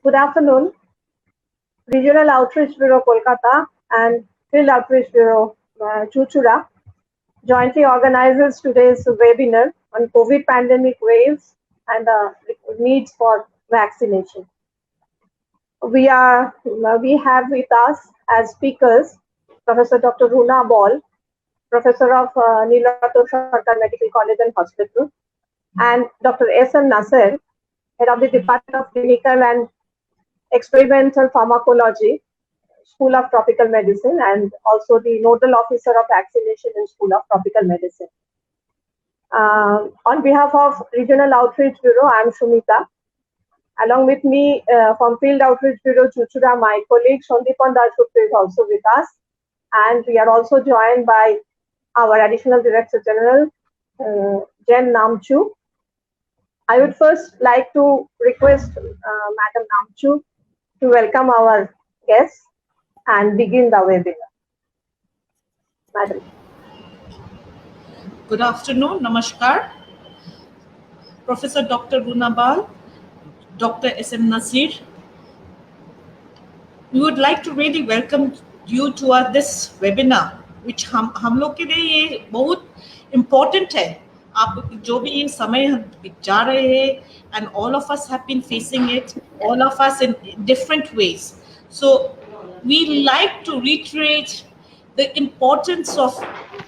Good afternoon. Regional Outreach Bureau Kolkata and Field Outreach Bureau Chuchura jointly organizes today's webinar on COVID pandemic waves and the needs for vaccination. We have with us as speakers Professor Dr. Runa Ball, Professor of Nilato Sarkar Medical College and Hospital, and Dr. S.M. Nasser, Head of the Department of Clinical and Experimental Pharmacology, School of Tropical Medicine, and also the Nodal Officer of Vaccination in School of Tropical Medicine. On behalf of Regional Outreach Bureau, I am Shumita. Along with me from Field Outreach Bureau Chuchura, my colleague Sandipan Dasgupta is also with us. And we are also joined by our Additional Director General, Jen Namchu. I would first like to request Madam Namchu to welcome our guests and begin the webinar. Madam. Good afternoon, Namaskar. Professor Dr. Runa Ball, Dr. S.M. Nasir. We would like to really welcome you to this webinar, which हम लोग के लिए ये बहुत important है. आप जो भी ये समय जा रहे हैं, and all of us have been facing it, all of us in different ways. So we like to reiterate the importance of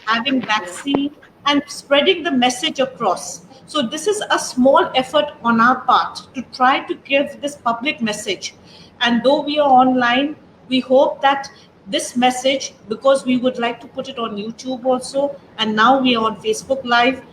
having vaccine and spreading the message across. So this is a small effort on our part to try to give this public message. And though we are online, we hope that this message, because we would like to put it on YouTube also, and now we are on Facebook Live.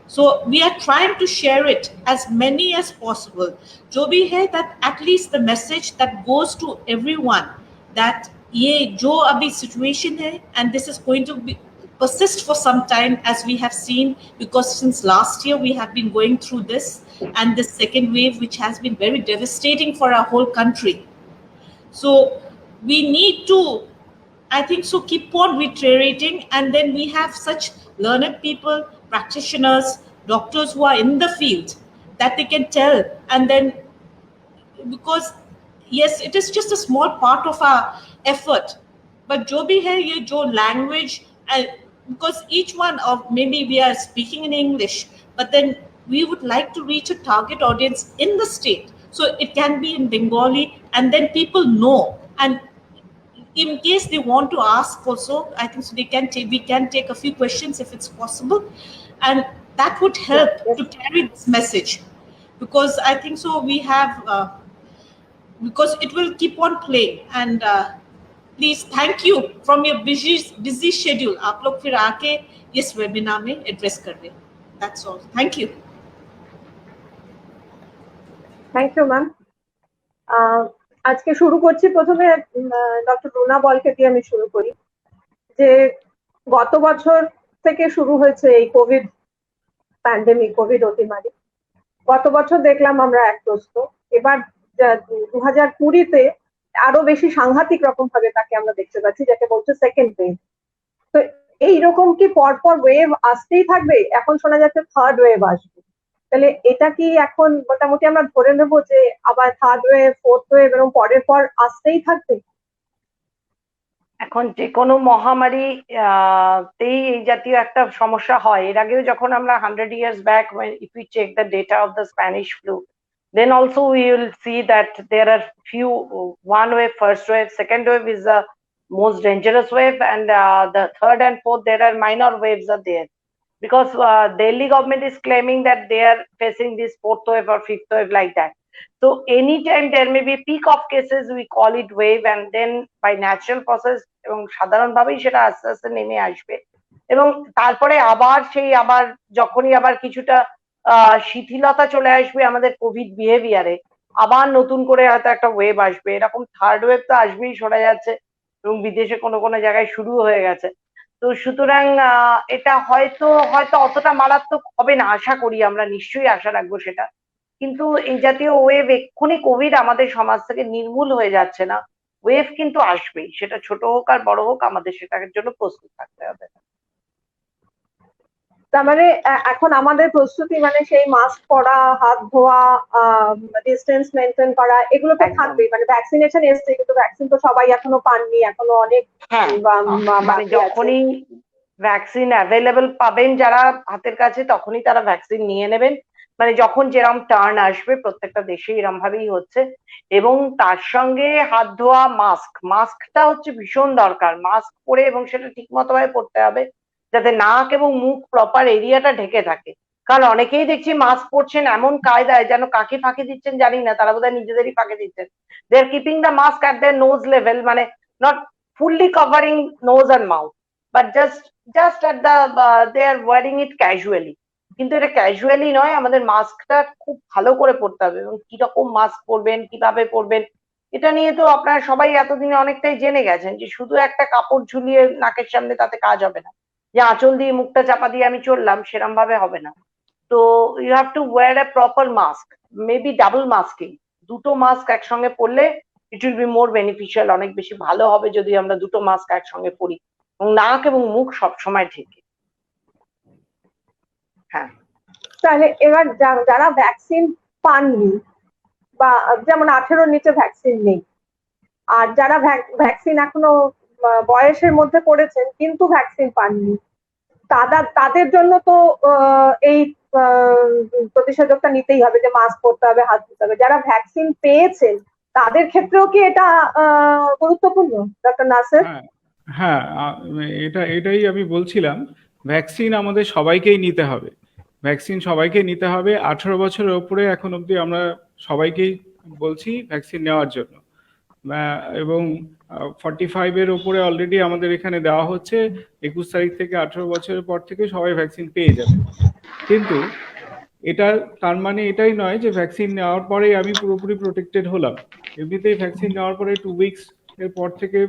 So we are trying to share it as many as possible. Jo bhi hai, that at least the message that goes to everyone that ye jo abhi situation hai, and this is going to be persist for some time, as we have seen, because since last year we have been going through this, and this second wave, which has been very devastating for our whole country. So we need to, I think so, keep on reiterating, and then we have such learned people, practitioners, doctors who are in the field that they can tell. And then, because yes, it is just a small part of our effort, but jo bhi hai ye jo language, because each one of, maybe we are speaking in English, but then we would like to reach a target audience in the state. So it can be in Bengali, and then people know. And in case they want to ask also, I think so we can take a few questions if it's possible. And that would help to carry this message. Because I think so we have, because it will keep on playing. And please, thank you from your busy schedule. आप लोग फिर आके इस webinar में address कर रहे. That's all. Thank you. Thank you, ma'am. আজকে শুরু করছি প্রথমে ডক্টর রুনা বলকে দিয়ে আমি শুরু করি যে গত বছর থেকে শুরু হয়েছে এই কোভিড প্যান্ডেমিক, কোভিড অতিমারি। গত বছর দেখলাম আমরা একগ্রস্ত, এবার 2020-তে আরো বেশি সাংঘাতিক রকম ভাবে তাকে আমরা দেখতে পাচ্ছি, যাকে বলছে সেকেন্ড ওয়েভ। তো এইরকম কি পরপর ওয়েভ আসতেই থাকবে? এখন শোনা যাচ্ছে থার্ড ওয়েভ আসবে, তাহলে এটা কি এখন মোটামুটি আমরা ধরে নেব যে আবার থার্ড ওয়েভ, ফোর্থ ওয়েভ এবং পরের পর আসতেই থাকবে? এখন যে কোনো মহামারী তেই এই জাতীয় একটা সমস্যা হয়। এর আগেও যখন আমরা 100 years back, when if we check the data of the Spanish flu, then also we will see that there are few, one wave, first wave, second wave is the most dangerous wave, and the third and fourth, there are minor waves are there, because Delhi government is claiming that they are facing this fourth wave or fifth wave like that. So anytime there may be a peak of cases, we call it wave, and then by natural process এবং সাধারণভাবেই সেটা আস্তে আস্তে নেমে আসবে, এবং তারপরে আবার সেই আবার যখনই আবার কিছুটা শিথিলতা চলে আসবে আমাদের কোভিড বিহেভিয়ারে, আবার নতুন করে হয়তো একটা ওয়েভ আসবে। এরকম থার্ড ওয়েভ তো আসবেই শোনা যাচ্ছে, এবং বিদেশে কোনো কোনো জায়গায় শুরু হয়ে গেছে। তো সুতরাং এটা হয়তো অতটা মারাত্মক হবে না, আশা করি আমরা, নিশ্চয়ই আশা রাখবো সেটা। কিন্তু এই জাতীয় ওয়েভ, এক্ষুনি কোভিড আমাদের সমাজ থেকে নির্মূল হয়ে যাচ্ছে না, ওয়েভ কিন্তু আসবেই, সেটা ছোট হোক আর বড় হোক, আমাদের সেটার জন্য প্রস্তুত থাকতে হবে। তার মানে এখন আমাদের প্রস্তুতি মানে সেই মাস্ক পরা, হাত ধোয়া, ডিস্টেন্স মেনটেন করা, এগুলো তো একদম। থাকবেই। মানে ভ্যাকসিনেশন এসছে কিন্তু ভ্যাকসিন তো সবাই এখনো পাননি, এখনো অনেক হ্যাঁ, মানে বাকি আছে। যখনই ভ্যাকসিন অ্যাভেলেবল পাবেন যারা হাতের কাছে, তখনই তারা ভ্যাকসিন নিয়ে নেবেন। মানে যখন যেরকম টার্ন আসবে, প্রত্যেকটা দেশে এরম ভাবেই হচ্ছে। এবং তার সঙ্গে হাত ধোয়া, মাস্কটা হচ্ছে ভীষণ দরকার। মাস্ক পরে, এবং সেটা ঠিক মতো ভাবে পরতে হবে যাতে নাক এবং মুখ প্রপার এরিয়াটা ঢেকে থাকে। কারণ অনেকেই দেখছি মাস্ক পরছেন এমন কায়দায় যেন কাকে ফাঁকি দিচ্ছেন জানি না, তারা বোধহয় নিজেদেরই ফাঁকি দিচ্ছেন। They are keeping the mask at the nose level, মানে not fully covering nose and mouth, but just at the they are wearing it casually. কিন্তু এটা ক্যাজুয়ালি নয়, আমাদের মাস্কটা খুব ভালো করে পরতে হবে। এবং কিরকম মাস্ক পরবেন, কিভাবে পরবেন, এটা নিয়ে তো আপনারা সবাই এতদিনে অনেকটাই জেনে গেছেন যে শুধু একটা কাপড় ঝুলিয়ে নাকের সামনে তাতে কাজ হবে না, যে আঁচল দিয়ে মুখটা চাপা দিয়ে আমি চললাম, সেরম ভাবে হবে না। তো you have to wear a proper mask, maybe double masking, দুটো মাস্ক একসঙ্গে পরলে it will be more beneficial, অনেক বেশি ভালো হবে যদি আমরা দুটো মাস্ক একসঙ্গে পরি, এবং নাক এবং মুখ সবসময় ঢেকে। হ্যাঁ, তাহলে এবার যারা ভ্যাকসিন পাননি, বা যেমন 18-র নিচে ভ্যাকসিন নেই, আর যারা ভ্যাকসিন এখনো বয়সের মধ্যে করেছেন কিন্তু ভ্যাকসিন পাননি, তাদের জন্য তো এই প্রতিষেধকটা নিতেই হবে, যে মাস্ক পরতে হবে, হাত ধুতে হবে। যারা ভ্যাকসিন পেয়েছেন তাদের ক্ষেত্রেও কি এটা গুরুত্বপূর্ণ, ডক্টর নাসের? হ্যাঁ, এটাই আমি বলছিলাম। ভ্যাকসিন আমাদের সবাইকেই নিতে হবে, ভ্যাকসিন সবাইকে নিতে হবে। 18 বছরের উপরে এখন অবধি আমরা সবাইকেই বলছি ভ্যাকসিন নেওয়ার জন্য। এবং 45-এর উপরে অলরেডি আমাদের এখানে দেওয়া হচ্ছে। 21 তারিখ থেকে 18 বছরের পর থেকে সবাই ভ্যাকসিন পেয়ে যাবে। কিন্তু এটা তার মানে এটাই নয় যে ভ্যাকসিন নেওয়ার পরেই আমি পুরোপুরি প্রোটেক্টেড হলাম। এমনিতেই ভ্যাকসিন নেওয়ার পরে 2 উইকস এর পর থেকে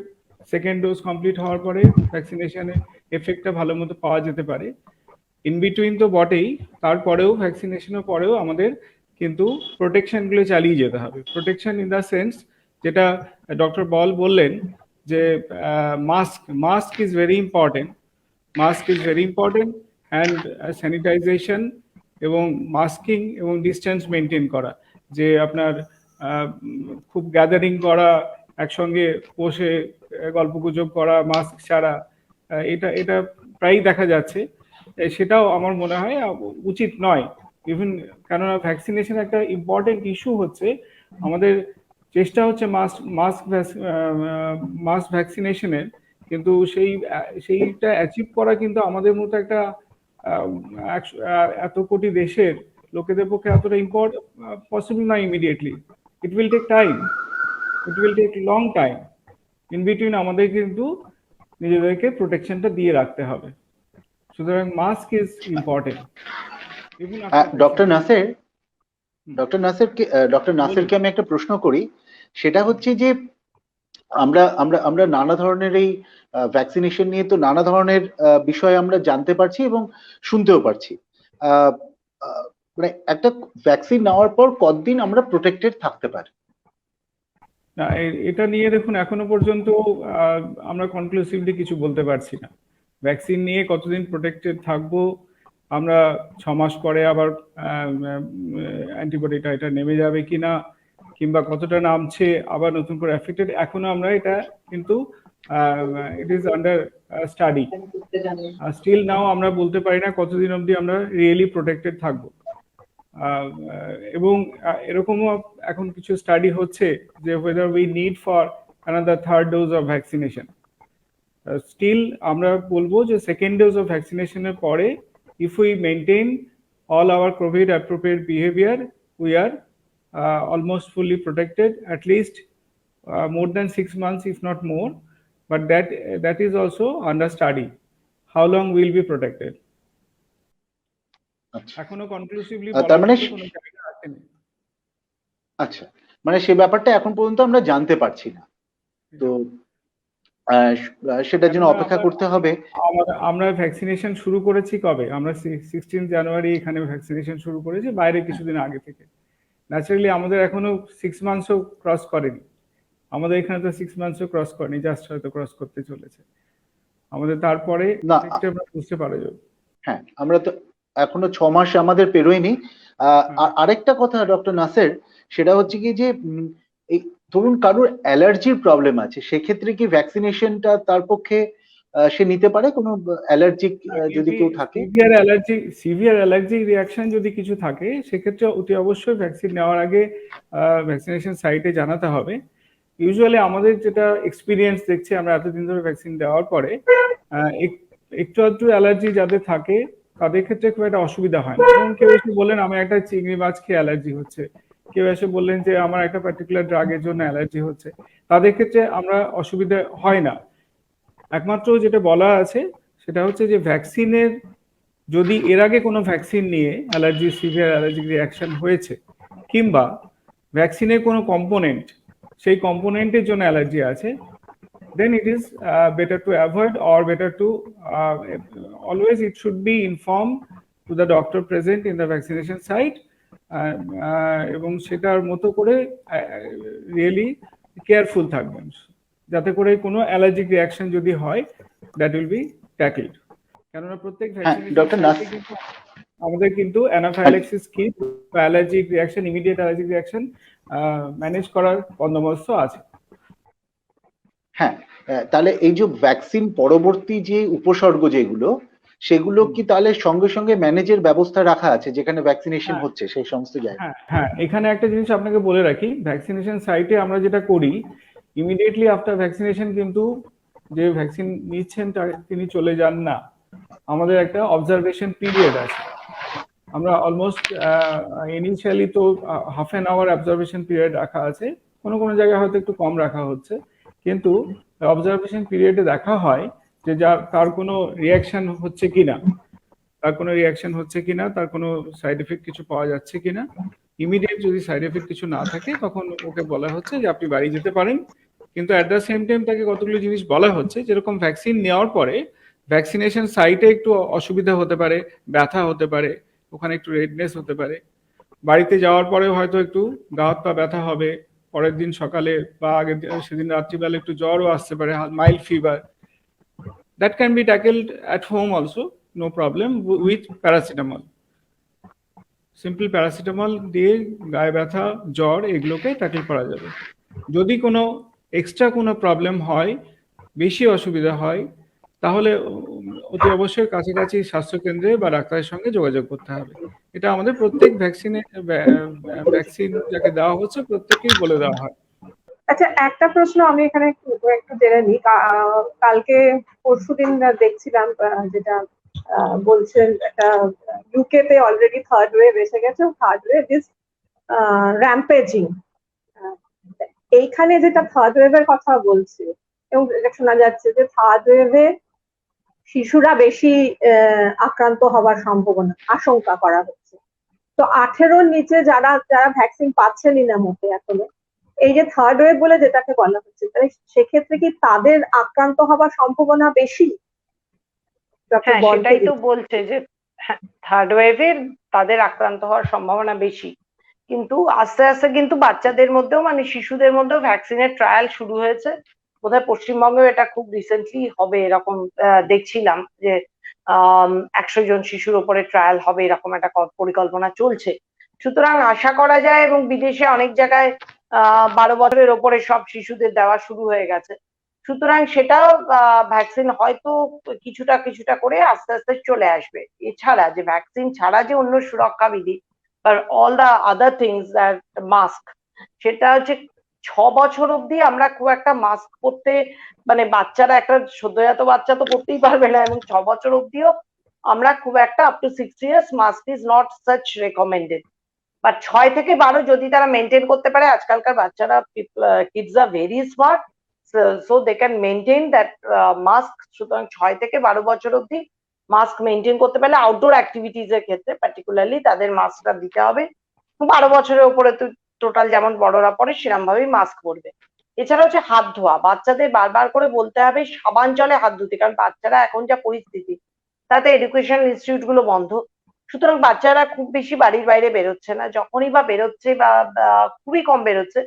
সেকেন্ড ডোজ কমপ্লিট হওয়ার পরে ভ্যাকসিনেশনের এফেক্টটা ভালো মতো পাওয়া যেতে পারে। ইন বিটুইন তো বটেই, তারপরেও ভ্যাকসিনেশনের পরেও আমাদের কিন্তু প্রোটেকশনগুলো চালিয়ে যেতে হবে। প্রোটেকশন ইন দ্য সেন্স, যেটা ডক্টর বল বললেন, যে mask is very important, and sanitisation এবং মাস্কিং এবং ডিস্টেন্স মেনটেন করা, যে আপনার খুব গ্যাদারিং করা, একসঙ্গে বসে গল্পগুজব করা মাস্ক ছাড়া, এটা প্রায়ই দেখা যাচ্ছে। সেটাও আমার মনে হয় উচিত নয়। ইভেন কেননা ভ্যাকসিনেশন একটা ইম্পর্টেন্ট ইস্যু হচ্ছে, আমাদের চেষ্টা হচ্ছে মাস ভ্যাকসিনেশনের, কিন্তু সেইটা অ্যাচিভ করা কিন্তু আমাদের মতো একটা এত কোটি দেশের লোকেদের পক্ষে এতটা পসিবল নয় immediately. It will take long time. In between আমাদের কিন্তু নিজেদেরকে প্রোটেকশনটা দিয়ে রাখতে হবে। সুতরাং মাস্ক ইজ ইম্পর্টেন্ট। ডক্টর নাসেরকে আমি একটা প্রশ্ন করি। সেটা হচ্ছে যে আমরা নানা ধরনের এই ভ্যাকসিনেশন নিয়ে তো নানা ধরনের বিষয় আমরা জানতে পারছি এবং শুনতেও পারছি। মানে একটা ভ্যাকসিন নেওয়ার পর কতদিন আমরা প্রোটেক্টেড থাকতে পারি? না, এটা নিয়ে দেখুন এখনো পর্যন্ত আমরা কনক্লুসিভলি কিছু বলতে পারছি না। ভ্যাকসিন নিয়ে কতদিন প্রোটেক্টেড থাকবো, আমরা 6 মাস পরে আবার অ্যান্টিবডিটা এটা নেমে যাবে কিনা, কিংবা কতটা নামছে আবার নতুন করে এফেক্টেড, এখনো আমরা এটা কিন্তু it is under study. Still now আমরা বলতে পারি না কতদিন অবধি আমরা রিয়েলি প্রোটেক্টেড থাকবো। এবং এরকমও এখন কিছু স্টাডি হচ্ছে যে whether we need for another third dose of vaccination. Still আমরা বলবো যে সেকেন্ড ডোজ অফ ভ্যাকসিনেশনের পরে if we maintain all our COVID appropriate behavior, we are almost fully protected, at least more than 6 months if not more, but that is also under study how long we'll be protected. এখনো conclusively তার মানে কোনো জায়গা আসেনি। আচ্ছা, মানে সে ব্যাপারটা এখন পর্যন্ত আমরা জানতে পারছি না, তো সেটার জন্য অপেক্ষা করতে হবে। আমরা ভ্যাকসিনেশন শুরু করেছি কবে? আমরা 16 জানুয়ারি এখানে ভ্যাকসিনেশন শুরু করেছি, বাইরে কিছুদিন আগে থেকে। ন্যাচারালি আমাদের এখনো 6 মান্থসও ক্রস করেনি, আমাদের এখানে তো 6 মান্থসও ক্রস করেনি, জাস্ট হয়তো ক্রস করতে চলেছে আমাদের। তারপরে আমরা বুঝতে পারা যাবে। হ্যাঁ, আমরা তো এখনো 6 মাস আমাদের পেরোয়নি। আরেকটা কথা ডক্টর নাসের, সেটা হচ্ছে কি যে এই ধরুন কারোর অ্যালার্জির প্রবলেম আছে, সেক্ষেত্রে কি ভ্যাকসিনেশনটা তার পক্ষে সে নিতে পারে? কোনো অ্যালার্জিক যদি কেউ থাকে? সিভিয়ার অ্যালার্জি রিয়াকশন যদি কিছু থাকে, সেক্ষেত্রে অতি অবশ্যই ভ্যাকসিন নেওয়ার আগে ভ্যাকসিনেশন সাইটে জানাতে হবে। ইউজুয়ালি আমাদের যেটা এক্সপিরিয়েন্স দেখছি, আমরা এতদিন ধরে ভ্যাকসিন দেওয়ার পরে একটু আধটু অ্যালার্জি যাদের থাকে তাদের ক্ষেত্রে খুব একটা অসুবিধা হয় না। যেমন কেউ এসে বললেন আমার একটা চিংড়ি মাছ খেয়ে অ্যালার্জি হচ্ছে, কেউ এসে বললেন যে আমার একটা পার্টিকুলার ড্রাগের জন্য অ্যালার্জি হচ্ছে, তাদের ক্ষেত্রে আমরা অসুবিধা হয় না। একমাত্র যেটা বলা আছে সেটা হচ্ছে যে ভ্যাকসিনের যদি এর আগে কোনো ভ্যাকসিন নিয়ে সিভিয়ার অ্যালার্জিক রিয়াকশন হয়েছে, কিংবা ভ্যাকসিনের কোনো কম্পোনেন্ট সেই কম্পোনেন্টের জন্য অ্যালার্জি আছে, then it is better to avoid, or better to always it should be informed to the doctor present in the vaccination site, এবং সেটার মতো করে রিয়েলি কেয়ারফুল থাকবেন যাতে করে কোনো অ্যালার্জিক রিয়াকশন যদি হয় দ্যাট উইল বি ট্যাকেলড। কেননা প্রত্যেক ভ্যাকসিনেশন আমাদের কিন্তু অ্যানাফাইল্যাক্সিস কিট বা allergic reaction, immediate allergic reaction manage করার বন্দোবস্ত আছে। হ্যাঁ, তাহলে এই যে ভ্যাকসিন পরবর্তী যে উপসর্গ যেগুলো, সেগুলো কি তাহলে সঙ্গে সঙ্গে ম্যানেজের ব্যবস্থা রাখা আছে যেখানে ভ্যাকসিনেশন হচ্ছে সেই সমস্ত জায়গায়? হ্যাঁ, এখানে একটা জিনিস আপনাকে বলে রাখি, ভ্যাকসিনেশন সাইটে আমরা যেটা করি, ইমিডিয়েটলি আফটার ভ্যাকসিনেশন কিন্তু যে ভ্যাকসিন নিচ্ছেন তিনি চলে যান না। আমাদের একটা অবজারভেশন পিরিয়ড আছে। আমরা অলমোস্ট ইনিশিয়ালি তো half an hour observation period রাখা আছে, কোনো জায়গায় হয়তো একটু কম রাখা হচ্ছে, কিন্তু অবজারভেশন পিরিয়ডে দেখা হয় যে তার কোনো রিয়াকশন হচ্ছে কিনা, তার কোনো সাইড এফেক্ট কিছু পাওয়া যাচ্ছে কিনা। ইমিডিয়েট যদি সাইড এফেক্ট কিছু না থাকে তখন ওকে বলা হচ্ছে যে আপনি বাড়ি যেতে পারেন। কিন্তু অ্যাট দ্য সেম টাইম তাকে কতগুলো জিনিস বলা হচ্ছে, যেরকম ভ্যাকসিন নেওয়ার পরে ভ্যাকসিনেশন সাইটে একটু অসুবিধা হতে পারে, ব্যথা হতে পারে, ওখানে একটু রেডনেস হতে পারে, বাড়িতে যাওয়ার পরেও হয়তো একটু গা হাত পা ব্যথা হবে, পরের দিন সকালে বা আগের দিন সেদিন রাত্রিবেলা একটু জ্বরও আসতে পারে, mild fever. That can be tackled at home also, no problem, with paracetamol. Simple paracetamol দিয়ে গায়ে ব্যথা, জ্বর এগুলোকে ট্যাকেল করা যাবে। যদি কোনো এক্সট্রা কোনো প্রবলেম হয়, বেশি অসুবিধা হয়, তাহলে অতি অবশ্যই কাছাকাছি স্বাস্থ্যকেন্দ্রে বা ডাক্তারের সঙ্গে যোগাযোগ করতে হবে। এটা আমাদের প্রত্যেক ভ্যাকসিন যাকে দেওয়া হচ্ছে প্রত্যেককেই বলে দেওয়া হয়। আচ্ছা, একটা প্রশ্ন আমি এখানে একটু জেনে নিই। কালকে পরশুদিন দেখছিলাম যেটা বলছেন একটা ইউকে তে অলরেডি থার্ড ওয়েভ এসে গেছে, থার্ড ওয়েভ ইজ র্যাম্পেজিং। এইখানে যেটা থার্ড ওয়েভের কথা বলছে এবং যেটা শোনা যাচ্ছে যে থার্ড ওয়েভে শিশুরা বেশি আক্রান্ত হওয়ার আশঙ্কা করা হচ্ছে। তো 18-র নিচে যারা ভ্যাকসিন পাচ্ছেনই না মোটে এখনো, এই যে থার্ড ওয়েভ বলে যেটাকে বলা হচ্ছে, তাহলে সেক্ষেত্রে কি তাদের আক্রান্ত হওয়ার সম্ভাবনা বেশি? হ্যাঁ, সেটাই তো বলছে যে থার্ড ওয়েভের তাদের আক্রান্ত হওয়ার সম্ভাবনা বেশি। কিন্তু আস্তে আস্তে কিন্তু বাচ্চাদের মধ্যেও, মানে শিশুদের মধ্যেও ভ্যাকসিনের ট্রায়াল শুরু হয়েছে। বোধহয় পশ্চিমবঙ্গেও এটা খুব রিসেন্টলি হবে এরকম দেখছিলাম, যে 100 জন শিশুর ওপরে ট্রায়াল হবে এরকম একটা পরিকল্পনা চলছে। সুতরাং আশা করা যায়, এবং বিদেশে অনেক জায়গায় 12 বছরের ওপরে সব শিশুদের দেওয়া শুরু হয়ে গেছে। সুতরাং সেটাও ভ্যাকসিন হয়তো কিছুটা করে আস্তে আস্তে চলে আসবে। এছাড়া যে ভ্যাকসিন ছাড়া যে অন্য সুরক্ষা বিধি, all the other things, that mask, সেটা হচ্ছে 6 বছর অব্দি আমরা খুব একটা মাস্ক পরতে, মানে বাচ্চারা, একটা সদ্যজাত বাচ্চা তো পরতেই পারবে না, এবং 6 বছর অব্দিও আমরা খুব একটা, up to 6 years, mask is not such recommended. But 6 থেকে 12 যদি তারা মেনটেন করতে পারে, আজকালকার বাচ্চারা, kids are very smart, so they can maintain that mask. সুতরাং 6 থেকে 12 বছর অব্দি মাস্ক মেনটেন করতে পারলে আউটডোর অ্যাক্টিভিটিস এর ক্ষেত্রে পার্টিকুলারলি তাদের মাস্কটা দিতে হবে। 12 বছরের উপরে তো টোটাল যেমন বড়রা পরে সেরকম ভাবেই মাস্ক পরবে। এছাড়া হচ্ছে হাত ধোয়া, বাচ্চাদের বারবার করে বলতে হবে সাবান জলে হাত ধুতে, কারণ বাচ্চারা এখন যা পরিস্থিতি তাতে এডুকেশন ইনস্টিটিউট গুলো বন্ধ। সুতরাং বাচ্চারা খুব বেশি বাড়ির বাইরে বেরোচ্ছে না, যখনই বা বেরোচ্ছে বা খুবই কম বেরোচ্ছে,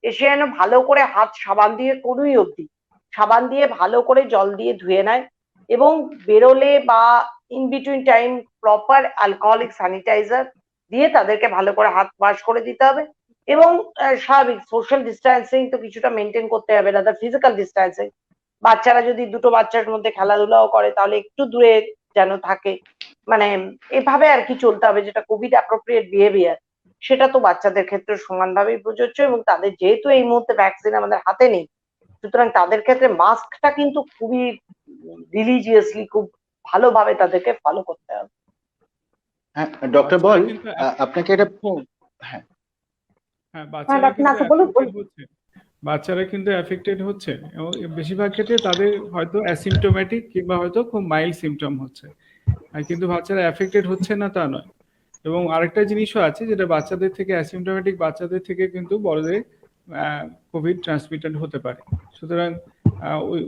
এসে যেন ভালো করে হাত সাবান দিয়ে, সাবান দিয়ে ভালো করে জল দিয়ে ধুয়ে নেয়, এবং বেরোলে বা in between time proper alcoholic sanitiser দিয়ে তাদেরকে ভালো করে হাত ওয়াশ করে দিতে হবে, এবং স্বাভাবিক সোশ্যাল ডিস্টেন্সিং তো কিছুটা মেনটেন করতে হবে, রাদার ফিজিক্যাল ডিস্টেন্সিং। বাচ্চারা যদি দুটো বাচ্চার মধ্যে খেলাধুলাও করে তাহলে একটু দূরে যেন থাকে, মানে এভাবে আর কি চলতে হবে, যেটা কোভিড অ্যাপ্রোপ্রিয়েট বিহেভিয়ার সেটা তো বাচ্চাদের ক্ষেত্রে সমানভাবেই প্রযোজ্য। এবং তাদের যেহেতু এই মুহূর্তে ভ্যাকসিন আমাদের হাতে নেই, সুতরাং তাদের ক্ষেত্রে মাস্কটা কিন্তু খুবই রিলিজিয়াসলি খুব ভালোভাবে তাদেরকে ফলো করতে হবে। হ্যাঁ ডক্টর বল, কিন্তু আপনাকে এটা হ্যাঁ হ্যাঁ, বাচ্চারা ডাক্তার নাসা বলুন, affected হচ্ছে। বাচ্চারা কিন্তু এফেক্টেড হচ্ছে, এবং বেশিরভাগ ক্ষেত্রে তাদের হয়তো অ্যাসিমটোমেটিক কিংবা হয়তো খুব মাইল্ড সিমটম হচ্ছে, আর কিন্তু বাচ্চারা এফেক্টেড হচ্ছে না তা নয়। এবং আরেকটা জিনিসও আছে, যেটা বাচ্চাদের থেকে অ্যাসিমটোমেটিক বাচ্চাদের থেকে কিন্তু বড়দের কোভিড ট্রান্সমিটেড হতে পারে। সুতরাং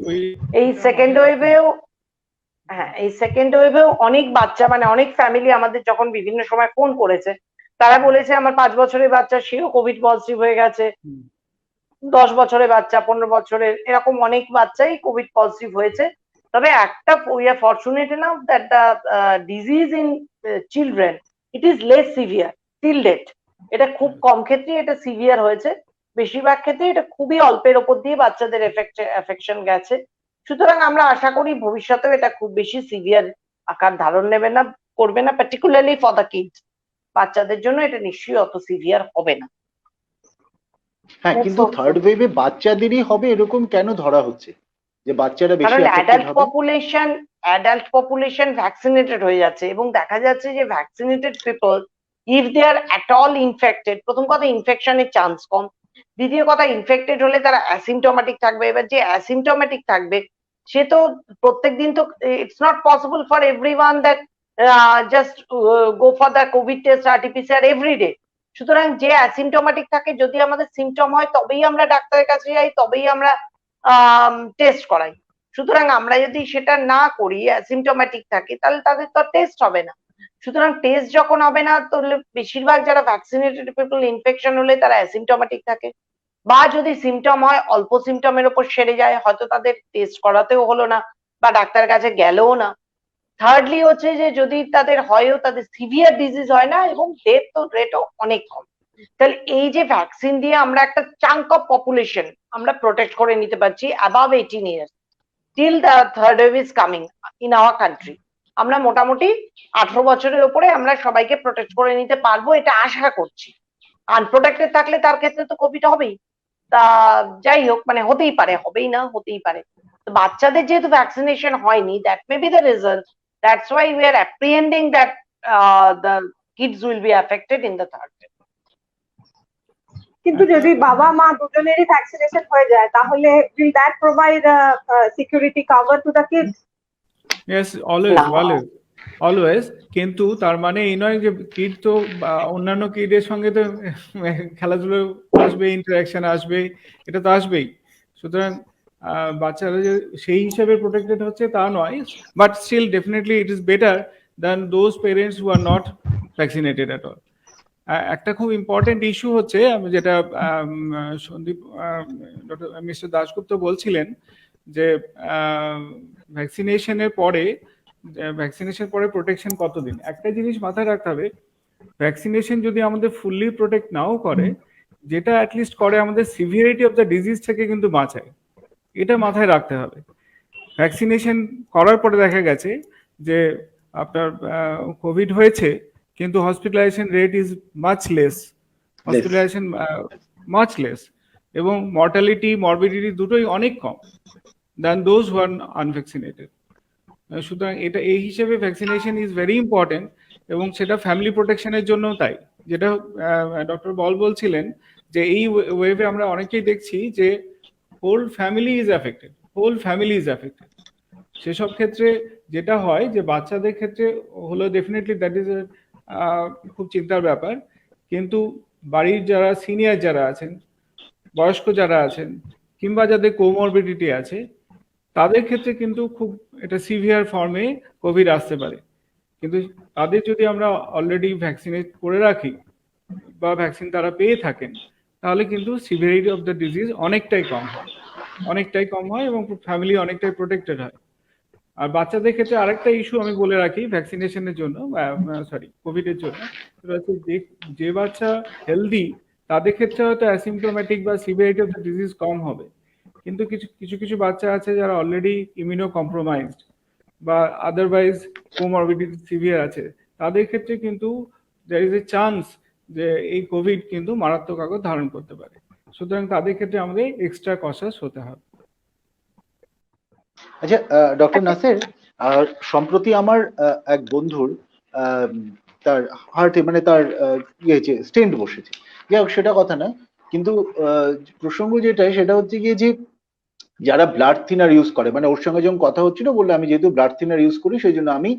ওই এই সেকেন্ড ওয়েভেও, হ্যাঁ এই সেকেন্ড ওয়েভেও অনেক বাচ্চা, মানে অনেক ফ্যামিলি আমাদের যখন বিভিন্ন সময় ফোন করেছে, তারা বলেছে আমার 5 বছরের বাচ্চা সেও কোভিড পজিটিভ হয়ে গেছে, 10 বছরের বাচ্চা, 15 বছরের, এরকম অনেক বাচ্চাই কোভিড পজিটিভ হয়েছে। তবে একটা we are fortunate enough that the disease in children it is less severe till date. এটা খুব কম ক্ষেত্রে এটা সিভিয়ার হয়েছে, বেশিরভাগ ক্ষেত্রে এটা খুবই অল্পের ওপর দিয়ে বাচ্চাদের এফেকশন গেছে। সুতরাং আমরা আশা করি ভবিষ্যতেও এটা খুব বেশি সিভিয়ার আকার ধারণ নেবে না, করবে না, পার্টিকুলারলি ফর দ্য কিডস। বাচ্চাদের জন্য এটা নিশ্চয়ই অত সিভিয়ার হবে না। হ্যাঁ, কিন্তু থার্ড ওয়েভে বাচ্চাদেরই হবে এরকম কেন ধরা হচ্ছে যে বাচ্চারা বেশি কারণ এফেক্টেড হবে? অ্যাডাল্ট পপুলেশন ভ্যাকসিনেটেড হয়ে যাচ্ছে, এবং দেখা যাচ্ছে যে vaccinated people if they are at all infected, প্রথম কথা ইনফেকশনের চান্স কম, দ্বিতীয় কথা ইনফেক্টেড হলে তারা অ্যাসিমটোমেটিক থাকবে। এবার যে অ্যাসিমটোমেটিক থাকবে সে তো প্রত্যেকদিন তো it's not possible for everyone that just go for the covid test RTPCR everyday. সুতরাং যে অ্যাসিমটোমেটিক থাকে, যদি আমাদের সিমটম হয় তবেই আমরা ডাক্তারের কাছে যাই, তবেই আমরা টেস্ট করাই। সুতরাং আমরা যদি সেটা না করি, অ্যাসিমটোমেটিক থাকি, তাহলে তাদের তো টেস্ট হবে না। সুতরাং টেস্ট যখন হবে না, তাহলে বেশিরভাগ যারা ভ্যাকসিনেটেড পিপল ইনফেকশন হলে তারা অ্যাসিমটোমেটিক থাকে, বা যদি সিমটম হয় অল্প সিমটমের উপর সেরে যায়, হয়তো তাদের টেস্ট করাতেও হলো না বা ডাক্তারের কাছে গেলেও না। থার্ডলি হচ্ছে যে যদি তাদের হয়ও, তাদের সিভিয়ার ডিজিজ হয় না, এবং ডেথ তো রেটও অনেক কম। তাহলে এই যে ভ্যাকসিন দিয়ে আমরা একটা চাঙ্ক অফ পপুলেশন আমরা প্রোটেক্ট করে নিতে পারছি above 18 years till the third wave is coming in our country. আমরা মোটামুটি 18 বছরের উপরে আমরা সবাইকে প্রোটেক্ট করে নিতে পারবো, এটা আশা করছি। আনপ্রোটেক্টেড থাকলে তার ক্ষেত্রে তো কোভিড হবেই। তা যাই হোক, মানে হতেই পারে, হবেই না, হতেই পারে। তো বাচ্চাদের যেহেতু ভ্যাকসিনেশন হয়নি, that may be the reason, that's why we are apprehending that the kids will be affected in the third wave. কিন্তু যদি বাবা মা দুজনেরই ভ্যাকসিনেশন হয়ে যায়, তাহলে will that provide a security cover to the kids? Yes, always. কিন্তু তার মানে এই নয় যে কিড তো অন্যান্য কিডের সঙ্গে তো খেলাধুলো আসবে, ইন্টারাকশন আসবে, এটা তো আসবেই। সুতরাং বাচ্চারা যে সেই হিসাবে প্রোটেক্টেড হচ্ছে তা নয়, but still definitely it is better than those parents who are not vaccinated at all. একটা খুব ইম্পর্টেন্ট ইস্যু হচ্ছে, যেটা সন্দীপ ডক্টর মিস্টার দাশগুপ্ত বলছিলেন, যে ভ্যাকসিনেশন পরে প্রোটেকশন কতদিন। একটা জিনিস মাথায় রাখতে হবে, ভ্যাকসিনেশন যদি আমাদের ফুললি প্রোটেক্ট নাও করে, যেটা অ্যাটলিস্ট করে আমাদের সিভিয়ারিটি অফ দ্য ডিজিজ থেকে কিন্তু বাঁচায়, এটা মাথায় রাখতে হবে। ভ্যাকসিনেশন করার পরে দেখা গেছে যে আপনার কোভিড হয়েছে, কিন্তু hospitalization rate is much less, এবং মর্টালিটি মরবিডিটি দুটোই অনেক কম than those who are unvaccinated. সুতরাং এটা এই হিসেবে ভ্যাকসিনেশন ইজ ভেরি ইম্পর্টেন্ট, এবং সেটা ফ্যামিলি প্রোটেকশনের জন্য তাই। যেটা ডক্টর বল বলছিলেন, যে এই ওয়েভে আমরা অনেকেই দেখছি যে হোল ফ্যামিলি ইজ অ্যাফেক্টেড। সেসব ক্ষেত্রে যেটা হয় যে বাচ্চাদের ক্ষেত্রে হলো ডেফিনেটলি দ্যাট ইজ খুব চিন্তার ব্যাপার, কিন্তু বাড়ির যারা সিনিয়র যারা আছেন, বয়স্ক যারা আছেন, কিংবা যাদের কোমরবিডিটি আছে, তাদের ক্ষেত্রে কিন্তু খুব এটা সিভিয়ার ফর্মে কোভিড আসতে পারে। কিন্তু তাদের যদি আমরা অলরেডি ভ্যাকসিনেট করে রাখি বা ভ্যাকসিন তারা পেয়ে থাকেন, তাহলে কিন্তু সিভিয়ারিটি অফ দ্য ডিজিজ অনেকটাই কম হয় এবং ফ্যামিলি অনেকটাই প্রোটেক্টেড হয়। আর বাচ্চাদের ক্ষেত্রে আরেকটা ইস্যু আমি বলে রাখি ভ্যাকসিনেশনের জন্য, সরি কোভিডের জন্য, সেটা হচ্ছে যে বাচ্চা হেলদি তাদের ক্ষেত্রে হয়তো অ্যাসিমটোম্যাটিক বা সিভিয়ারিটি অফ দ্য ডিজিজ কম হবে, কিন্তু কিছু কিছু বাচ্চা আছে যারা অলরেডি ইমিউনো কম্প্রোমাইজড বা আদারওয়াইজ কোমরবিডিটি সিভিয়ার আছে, তাদের ক্ষেত্রে কিন্তু দেয়ার ইজ এ চান্স যে এই কোভিড কিন্তু মারাত্মক আকার ধারণ করতে পারে। সুতরাং তাদের ক্ষেত্রে আমাদের এক্সট্রা কশাস হতে হবে। আচ্ছা ডক্টর নাসের, সম্প্রতি আমার এক বন্ধুর তার হার্টে মানে তার স্টেন্ট বসেছে, যাই হোক সেটা কথা না, কিন্তু প্রসঙ্গ যেটা সেটা হচ্ছে গিয়ে যে যারা ব্লাড থিনার ইউজ করে, মানে ওর সঙ্গে যখন কথা হচ্ছিল বললো আমি যেহেতু ব্লাড থিনার ইউজ করি সেই জন্য আমি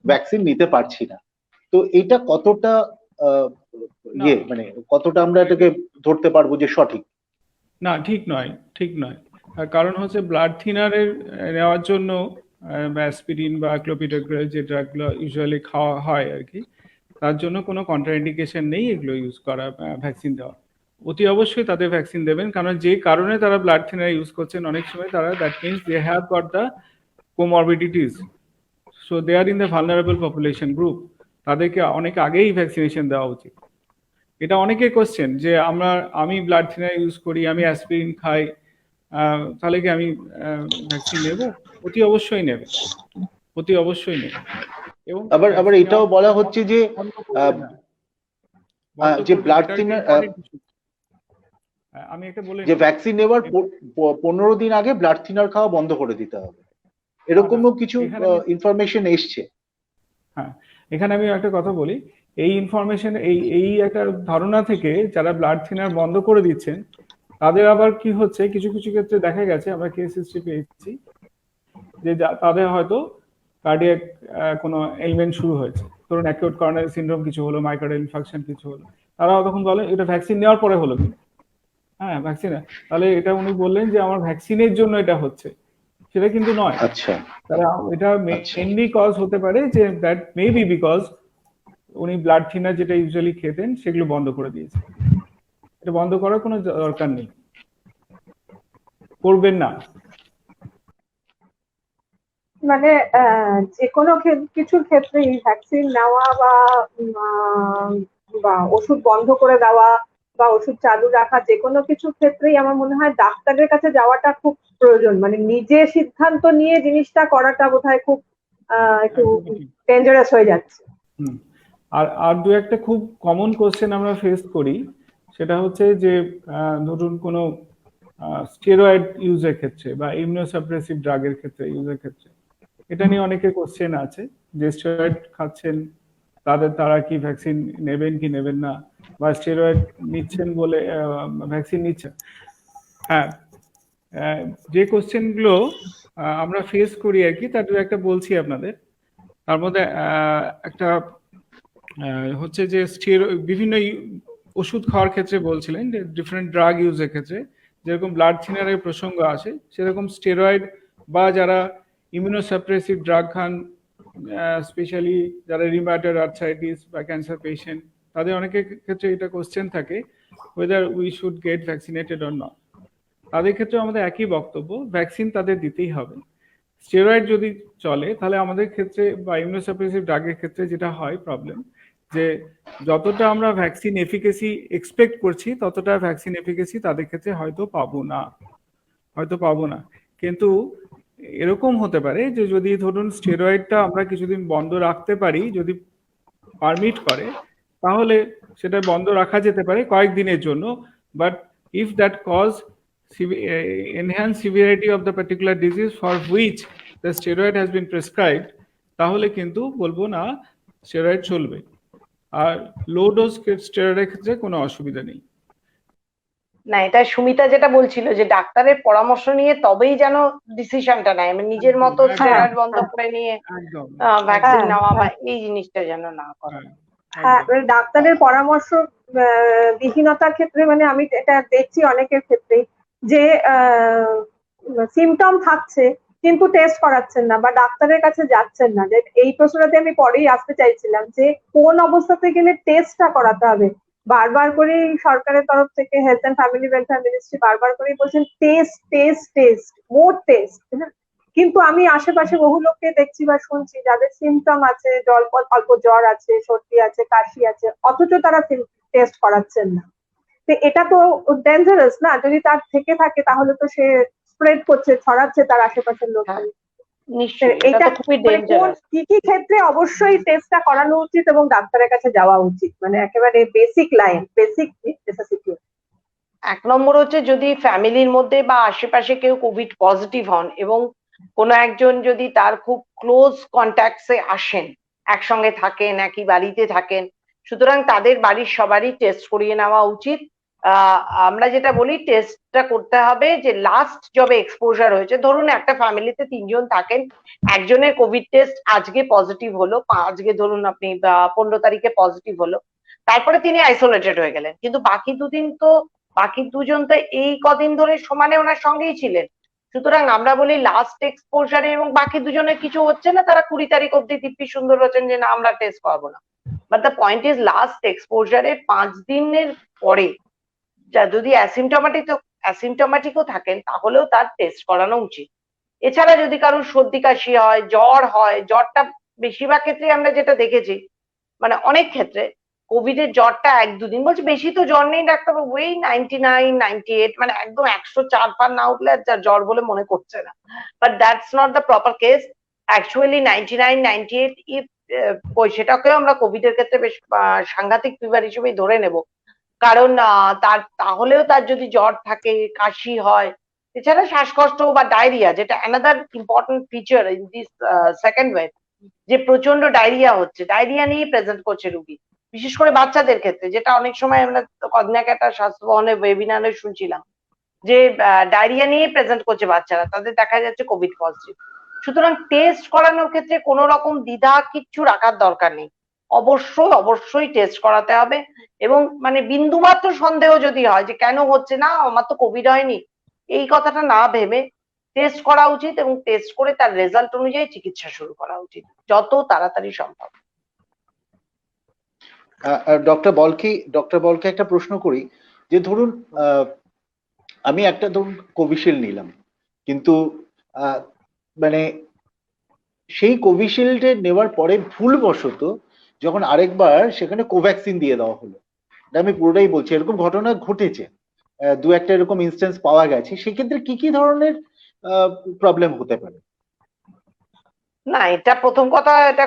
ভ্যাকসিন নিতে পারছি না। তো এটা কতটা মানে কতটা আমরা এটাকে ধরতে পারবো যে সঠিক? না, ঠিক নয়, ঠিক নয়। কারণ হচ্ছে ব্লাড থিনারের নেওয়ার জন্য অ্যাসপিরিন বা ক্লোপিডোগ্রাস যে ড্রাগগুলো ইউজুয়ালি খাওয়া হয় আর কি, তার জন্য কোনো কন্ট্রাইন্ডিকেশন নেই এগুলো ইউজ করা, ভ্যাকসিন দেওয়া। অতি অবশ্যই তাদের ভ্যাকসিন দেবেন, কারণ যে কারণে তারা ব্লাড থিনার ইউজ করছেন অনেক সময় তারা, that means they have got the comorbidities, so they are in the vulnerable population group, তাদেরকে অনেক আগেই ভ্যাকসিনেশন দেওয়া উচিত। এটা অনেকের কোশ্চেন যে আমি ব্লাড থিনার ইউজ করি, আমি অ্যাসপিরিন খাই, তাহলে কি আমি ভ্যাকসিন নেব? অতি অবশ্যই নেবে, অতি অবশ্যই নেবে। এবং আবার এটাও বলা হচ্ছে যে যে ব্লাড থিনার, আমি একটা বলে যে ভ্যাকসিন নেওয়ার 15 দিন আগে ব্লাড থিনার খাওয়া বন্ধ করে দিতে হবে, এরকমও কিছু ইনফরমেশন এসছে। হ্যাঁ, এখানে আমি একটা কথা বলি, এই ইনফরমেশন এই একটা ধারণা থেকে যারা ব্লাড থিনার বন্ধ করে দিচ্ছেন তাদের আবার কি হচ্ছে, কিছু কিছু ক্ষেত্রে দেখা গেছে, আমরা কেস হিস্ট্রি পেয়েছি যে তাদের হয়তো কার্ডিয়াক কোনো এলিমেন্ট শুরু হয়েছে, ধরুন অ্যাকিউট করোনারি সিনড্রোম কিছু হলো, মাইকার্ডিয়াল ইনফাকশন কিছু হলো, তারাও তখন বলে এটা ভ্যাকসিন নেওয়ার পরে হলো কি? হ্যাঁ, ভ্যাকসিন, তাহলে এটা উনি বললেন যে আমার ভ্যাকসিনের জন্য এটা হচ্ছে, সেটা কিন্তু নয়। আচ্ছা, তারা এটা মেইনলি কজ হতে পারে যে দ্যাট মে বি বিকজ উনি ব্লাড থিনার যেটা ইউজুয়ালি খেতেন সেগুলো বন্ধ করে দিয়েছে। এটা বন্ধ করার কোনো দরকার নেই, করবেন না। মানে যে কোনো কিছুর ক্ষেত্রেই ভ্যাকসিন নেওয়া বা ওষুধ বন্ধ করে দেওয়া বা ওষুধ চালু রাখা, যে কোনো কিছুর ক্ষেত্রেই আমার মনে হয় ডাক্তারের কাছে যাওয়াটা খুব প্রয়োজন। মানে নিজে সিদ্ধান্ত নিয়ে জিনিসটা করাটা বোধহয় খুব একটু ডেঞ্জারাস হয়ে যাচ্ছে। আর দু একটা খুব কমন কোশ্চেন আমরা ফেস করি, সেটা হচ্ছে যে ধরুন কোনো স্টেরয়েড ইউজের ক্ষেত্রে বা ইমিউনোসাপ্রেসিভ ড্রাগের ক্ষেত্রে ইউজের ক্ষেত্রে, এটা নিয়ে অনেকের কোশ্চেন আছে যে স্টেরয়েড খাচ্ছেন তারা কি ভ্যাকসিন নেবেন কি নেবেন না, বা স্টেরয়েড নিচ্ছেন বলে ভ্যাকসিন নিচ্ছেন। হ্যাঁ, যে কোশ্চেনগুলো আমরা ফেস করি আর কি, তার একটা বলছি আপনাদের। তার মধ্যে একটা হচ্ছে যে বিভিন্ন ওষুধ খাওয়ার ক্ষেত্রে বলছিলেন যে ডিফারেন্ট ড্রাগ ইউজের ক্ষেত্রে যেরকম ব্লাড থিনারের প্রসঙ্গ আসে, সেরকম স্টেরয়েড বা যারা ইমিউনোসাপ্রেসিভ ড্রাগ খান, স্পেশালি যারা রিউমাটয়েড আর্থ্রাইটিস বা ক্যান্সার পেশেন্ট, তাদের অনেকের ক্ষেত্রে এটা কোশ্চেন থাকে weather we should get vaccinated or not. তাদের ক্ষেত্রে আমাদের একই বক্তব্য, ভ্যাকসিন তাদের দিতেই হবে। স্টেরয়েড যদি চলে তাহলে আমাদের ক্ষেত্রে বা ইমিউনোসাপ্রেসিভ ড্রাগের ক্ষেত্রে যেটা হয় প্রবলেম, যে যতটা আমরা ভ্যাকসিন এফিকেসি এক্সপেক্ট করছি ততটা ভ্যাকসিন এফিকেসি তাদের ক্ষেত্রে হয়তো পাবো না। কিন্তু এরকম হতে পারে যে যদি ধরুন স্টেরয়েডটা আমরা কিছুদিন বন্ধ রাখতে পারি, যদি পারমিট করে, তাহলে সেটা বন্ধ রাখা যেতে পারে কয়েকদিনের জন্য। But if that cause enhance severity of the particular disease for which the steroid has been prescribed, তাহলে কিন্তু বলবো না স্টেরয়েড চলবে। আর লো ডোজ স্টেরয়েডের ক্ষেত্রে কোনো অসুবিধা নেই। না, এটা সুমিতা যেটা বলছিল যে ডাক্তারের পরামর্শ নিয়ে তবেই যেন ডিসিশনটা নেয়, মানে নিজের মতো স্টেরয়েড বন্ধ করে নিয়ে ভ্যাকসিন নেওয়া বা এই জিনিসটা যেন না করে। ডাক্তারের পরামর্শ বিহীনতার ক্ষেত্রে মানে আমি এটা দেখছি অনেকের ক্ষেত্রেই যে সিমটম থাকছে কিন্তু টেস্ট করাচ্ছেন না বা ডাক্তারের কাছে যাচ্ছেন না। যে এই প্রশ্নটাতে আমি পরেই আসতে চাইছিলাম যে কোন অবস্থাতে গেলে টেস্টটা করাতে হবে। বারবার করে সরকারের তরফ থেকে health and family welfare ministry বারবার করেই বলছেন টেস্ট, মোর টেস্ট। কিন্তু আমি আশেপাশে বহু লোককে দেখছি বা শুনছি যাদের সিমটম আছে, অল্প জ্বর আছে, সর্দি আছে, কাশি আছে, অথচ তারা টেস্ট করাচ্ছেন না। তো এটা তো ডেঞ্জারাস না? যদি তার থেকে থাকে তাহলে তো সে স্প্রেড করছে, ছড়াচ্ছে তার আশেপাশের লোককে। নিশ্চয়ই এটা এটা তো খুবই মানে ডেঞ্জারাস। কি কি ক্ষেত্রে অবশ্যই টেস্টটা করানো উচিত এবং ডাক্তারের কাছে যাওয়া উচিত, মানে একেবারে বেসিক লাইন, বেসিক নেসেসিটি? এক নম্বর হচ্ছে যদি ফ্যামিলির মধ্যে বা আশেপাশে কেউ কোভিড পজিটিভ হন এবং কোনো একজন যদি তার খুব ক্লোজ কন্ট্যাক্টসে আসেন, একসঙ্গে থাকেন, একই বাড়িতে থাকেন, সুতরাং তাদের বাড়ির সবারই টেস্ট করিয়ে নেওয়া উচিত। আমরা যেটা বলি টেস্টটা করতে হবে যে লাস্ট যবে এক্সপোজার হয়েছে, ধরুন একটা ফ্যামিলিতে 3 জন থাকেন, একজনের কোভিড টেস্ট আজকে পজিটিভ হলো, আজকে ধরুন আপনি 15 তারিখে পজিটিভ হলো, তারপরে তিনি আইসোলেটেড হয়ে গেলেন, কিন্তু বাকি দুজন তো এই কদিন ধরে সমানে ওনার সঙ্গেই ছিলেন। সুতরাং আমরা বলি লাস্ট এক্সপোজারে এবং বাকি দুজনের কিছু হচ্ছে না, তারা 20 তারিখ অব্দি দিব্যি সুন্দর হচ্ছেন যে না আমরা টেস্ট করবো না। But the point is last এক্সপোজারে 5 দিনের পরে যদি অ্যাসিমটোমেটিকও থাকেন তাহলেও তার টেস্ট করানো উচিত। এছাড়া যদি কারোর সর্দি কাশি হয়, জ্বর হয়, জ্বরটা বেশিরভাগ ক্ষেত্রে আমরা যেটা দেখেছি, মানে অনেক ক্ষেত্রে কোভিডের জ্বরটা 1-2 দিন, বলছি বেশি তো জ্বর নেই ডাক্তারবাবু, ওই 99, 98, মানে একদম 104 পার না উঠলে আর জ্বর বলে মনে করছে না। But that's not the proper case. Actually 99, 98 if সেটাকেও আমরা কোভিডের ক্ষেত্রে বেশ সাংঘাতিক ফিভার হিসেবেই ধরে নেব, কারণ তাহলেও তার যদি জ্বর থাকে, কাশি হয়, এছাড়া শ্বাসকষ্ট বা ডায়রিয়া, যেটা another important feature in this second wave, যে প্রচন্ড ডায়রিয়া হচ্ছে, ডায়রিয়া নিয়ে প্রেজেন্ট করছে রুগী, বিশেষ করে বাচ্চাদের ক্ষেত্রে, যেটা অনেক সময় আমরা কদিন আগে একটা স্বাস্থ্য ভবনের ওয়েবিনারে শুনছিলাম যে ডায়রিয়া নিয়ে প্রেজেন্ট করছে বাচ্চারা, তাদের দেখা যাচ্ছে কোভিড পজিটিভ। সুতরাং টেস্ট করানোর ক্ষেত্রে কোনো রকম দ্বিধা কিচ্ছু রাখার দরকার নেই, অবশ্যই টেস্ট করাতে হবে। এবং মানে বিন্দুমাত্র সন্দেহ যদি হয় যে কেন হচ্ছে না, আমার তো কোভিড হয়নি, এই কথাটা না ভেবে টেস্ট করা উচিত এবং টেস্ট করে তার রেজাল্ট অনুযায়ী চিকিৎসা শুরু করা উচিত যত তাড়াতাড়ি সম্ভব। ডক্টর বলকে একটা প্রশ্ন করি, যে ধরুন আমি একটা ধরুন কোভিশিল্ড নিলাম, কিন্তু মানে সেই কোভিশিল্ড নেওয়ার পরে ভুলবশত যখন আরেকবার সেখানে কোভ্যাক্সিন দিয়ে দেওয়া হলো, আমি পুরোটাই বলছি, এরকম ঘটনা ঘটেছে, 2-একটা এরকম ইনস্টেন্স পাওয়া গেছে, সেক্ষেত্রে কি কি ধরনের প্রবলেম হতে পারে? না, এটা প্রথম কথা, এটা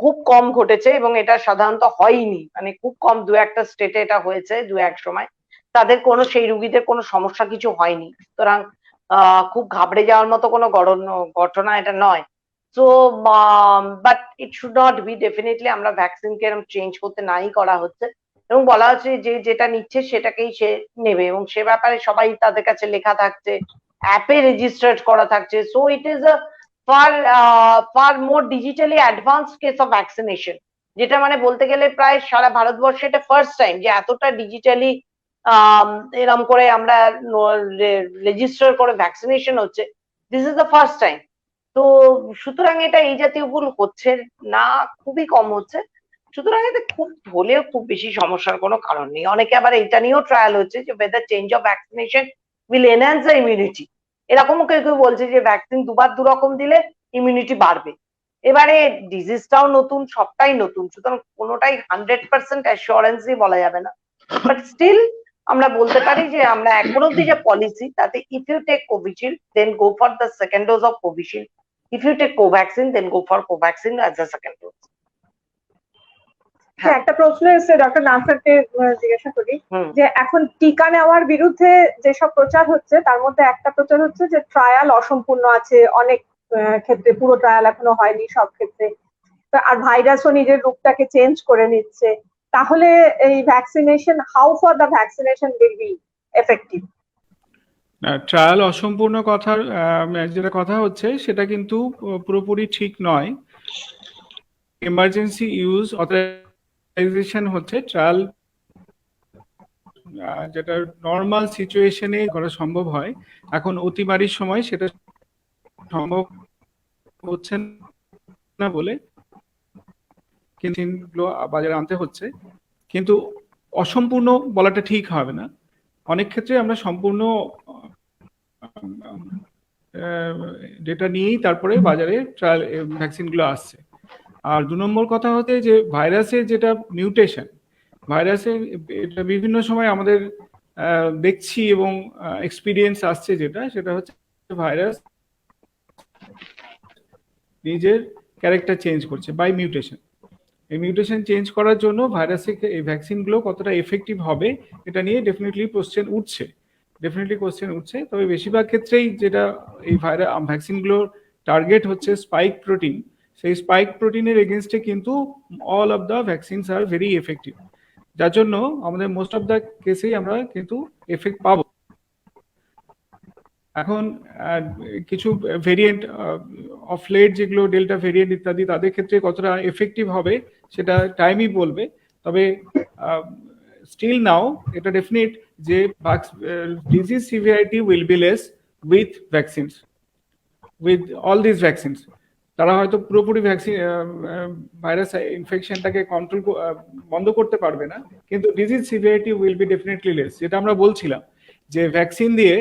খুব কম ঘটেছে এবং এটা সাধারণত হয়নি, মানে খুব কম 2-একটা স্টেটে এটা হয়েছে 2-এক সময়, তাদের কোনো সেই রুগীদের কোনো সমস্যা কিছু হয়নি। সুতরাং খুব ঘাবড়ে যাওয়ার মতো কোনো ঘটনা এটা নয়। So but it should not be, definitely আমরা ভ্যাকসিনকে এরকম চেঞ্জ করতে নাই করা হচ্ছে এবং বলা হচ্ছে যে যেটা নিচ্ছে সেটাকেই সে নেবে, এবং সে ব্যাপারে সবাই তাদের কাছে লেখা থাকছে, অ্যাপে রেজিস্টার্ড করা থাকছে। So it is a far more digitally advanced case of vaccination, যেটা মানে বলতে গেলে প্রায় সারা ভারতবর্ষে এটা ফার্স্ট টাইম যে এতটা ডিজিটালি এরকম করে আমরা রেজিস্টার করে ভ্যাকসিনেশন হচ্ছে, this is the first time. তো সুতরাং এটা এই জাতীয় ভুল হচ্ছে না, খুবই কম হচ্ছে। সুতরাং এতে খুব হলেও খুব বেশি সমস্যার কোনো কারণ নেই। অনেকে আবার এটা নিয়েও ট্রায়াল হচ্ছে যে whether change of vaccination will enhance the immunity, এরকমও কেউ কেউ বলছে যে ভ্যাকসিন দুবার দুরকম দিলে ইমিউনিটি বাড়বে। এবারে ডিজিজটাও নতুন, সবটাই নতুন, সুতরাং কোনোটাই 100% অ্যাসিওরেন্সই বলা যাবে না। বাট স্টিল আমরা বলতে পারি যে আমরা এখন অব্দি যে পলিসি, তাতে if you take Covishield then go for the second dose of Covishield, if you take Covaxin then go for Covaxin as the second dose. একটা প্রশ্ন এসেছে, ডক্টর নাসরকে জিজ্ঞাসা করি, যে এখন টিকা নেওয়ার বিরুদ্ধে যেসব প্রচার হচ্ছে তার মধ্যে একটা প্রচার হচ্ছে যে ট্রায়াল অসম্পূর্ণ আছে, অনেক ক্ষেত্রে পুরো ট্রায়াল এখনো হয়নি সব ক্ষেত্রে, আর ভাইরাসও নিজের রূপটাকে চেঞ্জ করে নিচ্ছে, তাহলে এই vaccination, how for the vaccination will be effective? Trial অসম্পূর্ণ কথার যেটা কথা হচ্ছে সেটা কিন্তু পুরোপুরি ঠিক নয়। এমার্জেন্সি ইউজ অথরাইজেশন হচ্ছে ট্রায়াল যেটা নর্মাল সিচুয়েশনে করা সম্ভব হয়, এখন অতিমারির সময় সেটা সম্ভব হচ্ছে না বলে কিন্তু বাজারে আনতে হচ্ছে, কিন্তু অসম্পূর্ণ বলাটা ঠিক হবে না। অনেক ক্ষেত্রে আমরা সম্পূর্ণ ডেটা নিয়েই তারপরে বাজারে ট্রায়াল ভ্যাকসিনগুলো আসছে। আর 2 নম্বর কথা হচ্ছে যে ভাইরাসের যেটা মিউটেশন, ভাইরাসের এটা বিভিন্ন সময় আমাদের দেখছি এবং এক্সপিরিয়েন্স আসছে, সেটা হচ্ছে ভাইরাস নিজের ক্যারেক্টার চেঞ্জ করছে বাই মিউটেশন। এই মিউটেশন চেঞ্জ করার জন্য ভাইরাসের এই ভ্যাকসিনগুলো কতটা এফেক্টিভ হবে এটা নিয়ে ডেফিনেটলি কোশ্চেন উঠছে। তবে বেশিরভাগ ক্ষেত্রেই যেটা এই ভ্যাকসিনগুলোর টার্গেট হচ্ছে স্পাইক প্রোটিন, সেই স্পাইক প্রোটিনের এগেনস্টে কিন্তু all of the vaccines are very effective, যার জন্য আমাদের মোস্ট অফ দ্য কেসেই আমরা কিন্তু এফেক্ট পাবো। এখন কিছু ভেরিয়েন্ট অফ লেট যেগুলো ডেল্টা ভেরিয়েন্ট ইত্যাদি, তাদের ক্ষেত্রে কতটা এফেক্টিভ হবে সেটা টাইমই বলবে। তবে স্টিল নাও এটা ডেফিনেট যে disease severity will be less with vaccines, with all this vaccines. তারা হয়তো পুরোপুরি ভাইরাস ইনফেকশনটাকে কন্ট্রোল বন্ধ করতে পারবে না, কিন্তু disease severity will be definitely less. যেটা আমরা বলছিলাম যে ভ্যাকসিন দিয়ে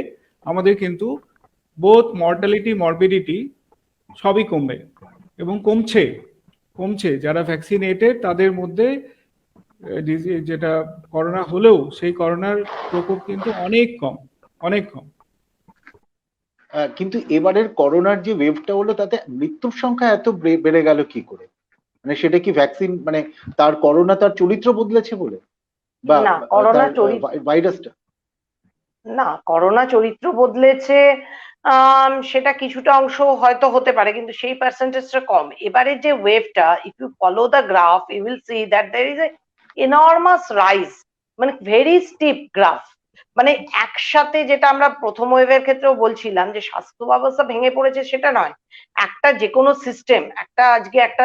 আমাদের কিন্তু বোথ মর্টালিটি মরবিডিটি সবই কমবে এবং কমছে। যারা ভ্যাকসিনেটেড তাদের মধ্যে যেটা করোনা হলেও সেই করোনার প্রকোপ কিন্তু অনেক কম। কিন্তু এবারের করোনার যে ওয়েভটা হলো তাতে মৃত্যুর সংখ্যা এত বেড়ে গেল কি করে? মানে সেটা কি ভ্যাকসিন, মানে তার করোনা তার চরিত্র বদলেছে বলে, বা না, করোনা ভাইরাসটা? না, করোনা চরিত্র বদলেছে সেটা কিছুটা অংশ হয়তো হতে পারে, কিন্তু সেই পার্সেন্টেজটা কম। এবারে যে ওয়েভটা, if you follow the graph you will see that there is a enormous rise, মানে ভেরি স্টিপ গ্রাফ। মানে একসাথে, যেটা আমরা প্রথম ওয়েভের ক্ষেত্রেও বলছিলাম যে স্বাস্থ্য ব্যবস্থা ভেঙে পড়েছে, সেটা নয়। একটা যে কোনো সিস্টেম, আজকে একটা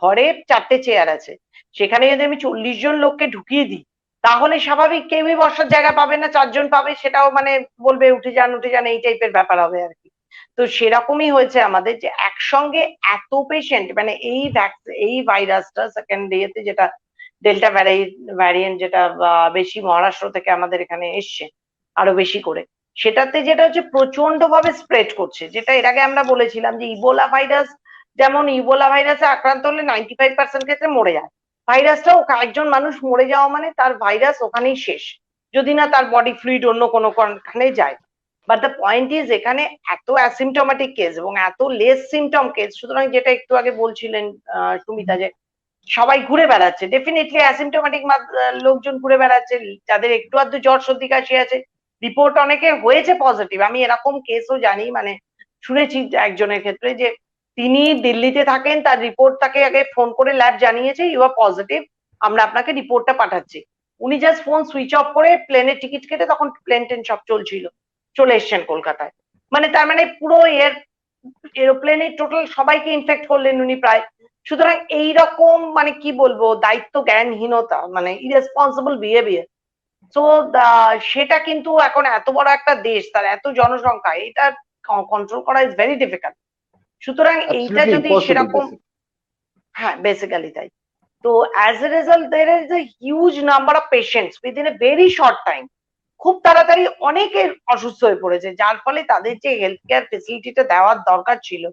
ঘরে 4টে চেয়ার আছে, সেখানে যদি আমি 40 জন লোককে ঢুকিয়ে দিই, তাহলে স্বাভাবিক কেউই বসার জায়গা পাবে না, 4 জন পাবে, সেটাও মানে বলবে উঠে যান, এই টাইপের ব্যাপার হবে আর কি। তো সেরকমই হয়েছে আমাদের, যে একসঙ্গে এত পেশেন্ট, মানে এই ভাইরাসটা সেকেন্ড ডেতে, যেটা ডেল্টা ভ্যারিয়েন্ট, যেটা বেশি মহারাষ্ট্র থেকে আমাদের এখানে এসছে আরো বেশি করে, সেটাতে যেটা হচ্ছে প্রচন্ড ভাবে স্প্রেড করছে। যেটা এর আগে আমরা বলেছিলাম যে ইবোলা ভাইরাসে আক্রান্ত হলে 95% ক্ষেত্রে মরে যায়। ভাইরাসটাও, একজন মানুষ মরে যাওয়া মানে তার ভাইরাস ওখানেই শেষ, যদি না তার বডি ফ্লুইড অন্য কোনোখানে যায়। বাট দ্য পয়েন্ট ইজ, এখানে এত অ্যাসিমটোমেটিক কেস এবং এত লেস সিমটম কেস, সুতরাং যেটা একটু আগে বলছিলেন সুমিতা, যে সবাই ঘুরে বেড়াচ্ছে, ডেফিনেটলি অ্যাসিমটোমেটিক লোকজন ঘুরে বেড়াচ্ছে, যাদের একটু আধটু জ্বর সর্দি কাশি আছে, রিপোর্ট অনেকের হয়েছে পজিটিভ। আমি এরকম কেসও জানি, মানে শুনেছি একজনের ক্ষেত্রে, যে তিনি দিল্লিতে থাকেন, তার রিপোর্ট তাকে আগে ফোন করে ল্যাব জানিয়েছে ইউ আর পজিটিভ, আমরা আপনাকে রিপোর্টটা পাঠাচ্ছি। উনি জাস্ট ফোন সুইচ অফ করে প্লেনের টিকিট কেটে, তখন প্লেন টেন সব চলছিল, চলে এসছেন কলকাতায়। মানে তার মানে পুরো এরোপ্লেনে টোটাল সবাইকে ইনফেক্ট করলেন উনি প্রায়। সুতরাং এইরকম, মানে কি বলবো, দায়িত্ব জ্ঞানহীনতা, মানে ইরেসপন্সিবল বিহেভিয়ার। তো সেটা কিন্তু এখন এত বড় একটা দেশ, তার এত জনসংখ্যা, এটা কন্ট্রোল করা ইজ ভেরি ডিফিকাল্ট। সুতরাং এইটা যদি সেরকম, হ্যাঁ বেসিক্যালি তাই। তো as a result there is a huge number of patients within a very short time. খুব তাড়াতাড়ি অনেকের অসুস্থ হয়ে পড়েছে, যার ফলে তাদের যে হেলথ কেয়ার ফেসিলিটিটা দেওয়ার দরকার ছিল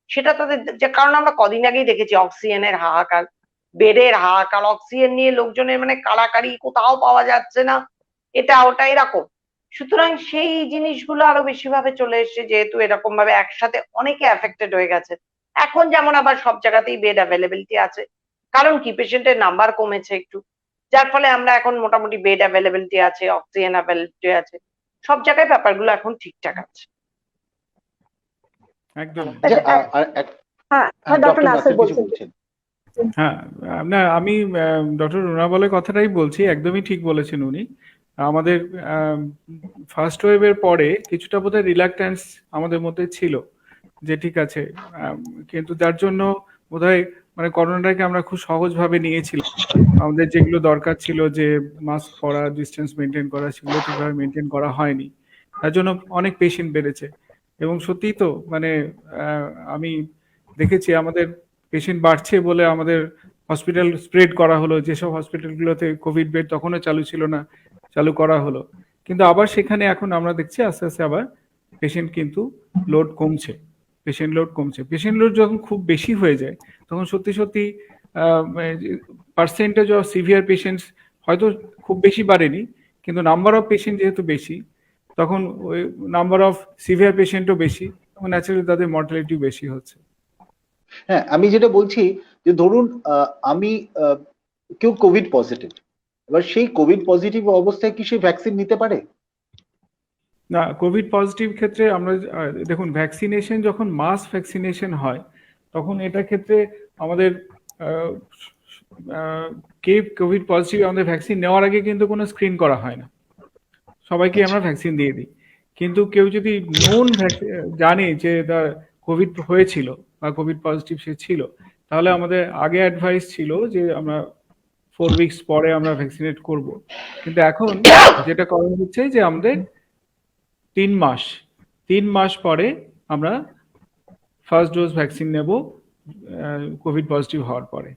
সেটা তাদের, যে কারণ আমরা কদিন আগেই দেখেছি অক্সিজেনের হাহাকার, বেডের হাহাকার, অক্সিজেন নিয়ে লোকজনের মানে কাড়াকাড়ি, কোথাও পাওয়া যাচ্ছে না, এটা ওটা এরকম। সুতরাং সেই জিনিসগুলো আরো বেশি ভাবে চলে এসছে, যেহেতু এরকম ভাবে একসাথে অনেকে অ্যাফেক্টেড হয়ে গেছে। এখন যেমন আবার সব জায়গাতেই বেড অ্যাভেলেবিলিটি আছে, কারণ কি পেশেন্টের নাম্বার কমেছে একটু, যার ফলে আমরা এখন মোটামুটি বেড অ্যাভেলেবিলিটি আছে, অক্সিজেন অ্যাভেলেবিলিটি আছে, সব জায়গায় ব্যাপারগুলো এখন ঠিকঠাক আছে। একদম। হ্যাঁ, ডক্টর নাসির বলছেন। হ্যাঁ, না আমি ডক্টর রুনাবলের কথাটাই বলছি, একদমই ঠিক বলেছেন উনি। আমাদের ফার্স্ট ওয়েভের পরে কিছুটা বোধহয় রিলাক্টেন্স আমাদের মধ্যে ছিল, যে ঠিক আছে, কিন্তু যার জন্য বোধহয় মানে করোনাটাকে আমরা খুব সহজভাবে নিয়েছিলাম। আমাদের যেগুলো দরকার ছিল, যে মাস্ক পরা, ডিস্টেন্স মেনটেন করা, সেগুলো ঠিকভাবে মেনটেন করা হয়নি, তার জন্য অনেক পেশেন্ট বেড়েছে। এবং সত্যিই তো মানে আমি দেখেছি আমাদের পেশেন্ট বাড়ছে বলে আমাদের হসপিটাল স্প্রেড করা হলো, যেসব হসপিটালগুলোতে কোভিড বেড তখনও চালু ছিল না, চালু করা হলো, কিন্তু আবার সেখানে এখন আমরা দেখছি আস্তে আস্তে আবার পেশেন্ট কিন্তু লোড কমছে, পেশেন্ট লোড যখন খুব বেশি হয়ে যায় তখন সত্যি সত্যি পার্সেন্টেজ অফ সিভিয়ার পেশেন্টস হয়তো খুব বেশি বাড়েনি, কিন্তু নাম্বার অফ পেশেন্ট যেহেতু বেশি তখন ওই নাম্বার অফ সিভিয়ার পেশেন্টও বেশি, তখন ন্যাচারালি তাদের মর্টালিটি বেশি হচ্ছে। হ্যাঁ, আমি যেটা বলছি যে ধরুন আমি কেউ কোভিড পজিটিভ, এবার সেই কোভিড পজিটিভ অবস্থায় কি সে ভ্যাকসিন নিতে পারে? না, কোভিড পজিটিভ ক্ষেত্রে আমরা দেখুন ভ্যাকসিনেশন যখন মাস ভ্যাকসিনেশন হয় তখন এটার ক্ষেত্রে আমাদের কে কোভিড পজিটিভ আমাদের ভ্যাকসিন নেওয়ার আগে কিন্তু কোনো স্ক্রিন করা হয় না, সবাইকে আমরা ভ্যাকসিন দিয়ে দিই। কিন্তু কেউ যদি নোন জানে যে তার কোভিড হয়েছিল বা কোভিড পজিটিভ সে ছিল, তাহলে আমাদের আগে অ্যাডভাইস ছিল যে আমরা 4 উইকস পরে আমরা ভ্যাকসিনেট করব। কিন্তু এখন যেটা করা হচ্ছে যে আমাদের 3 মাস পরে আমরা ফার্স্ট ডোজ ভ্যাকসিন নেব কোভিড পজিটিভ হওয়ার পরে।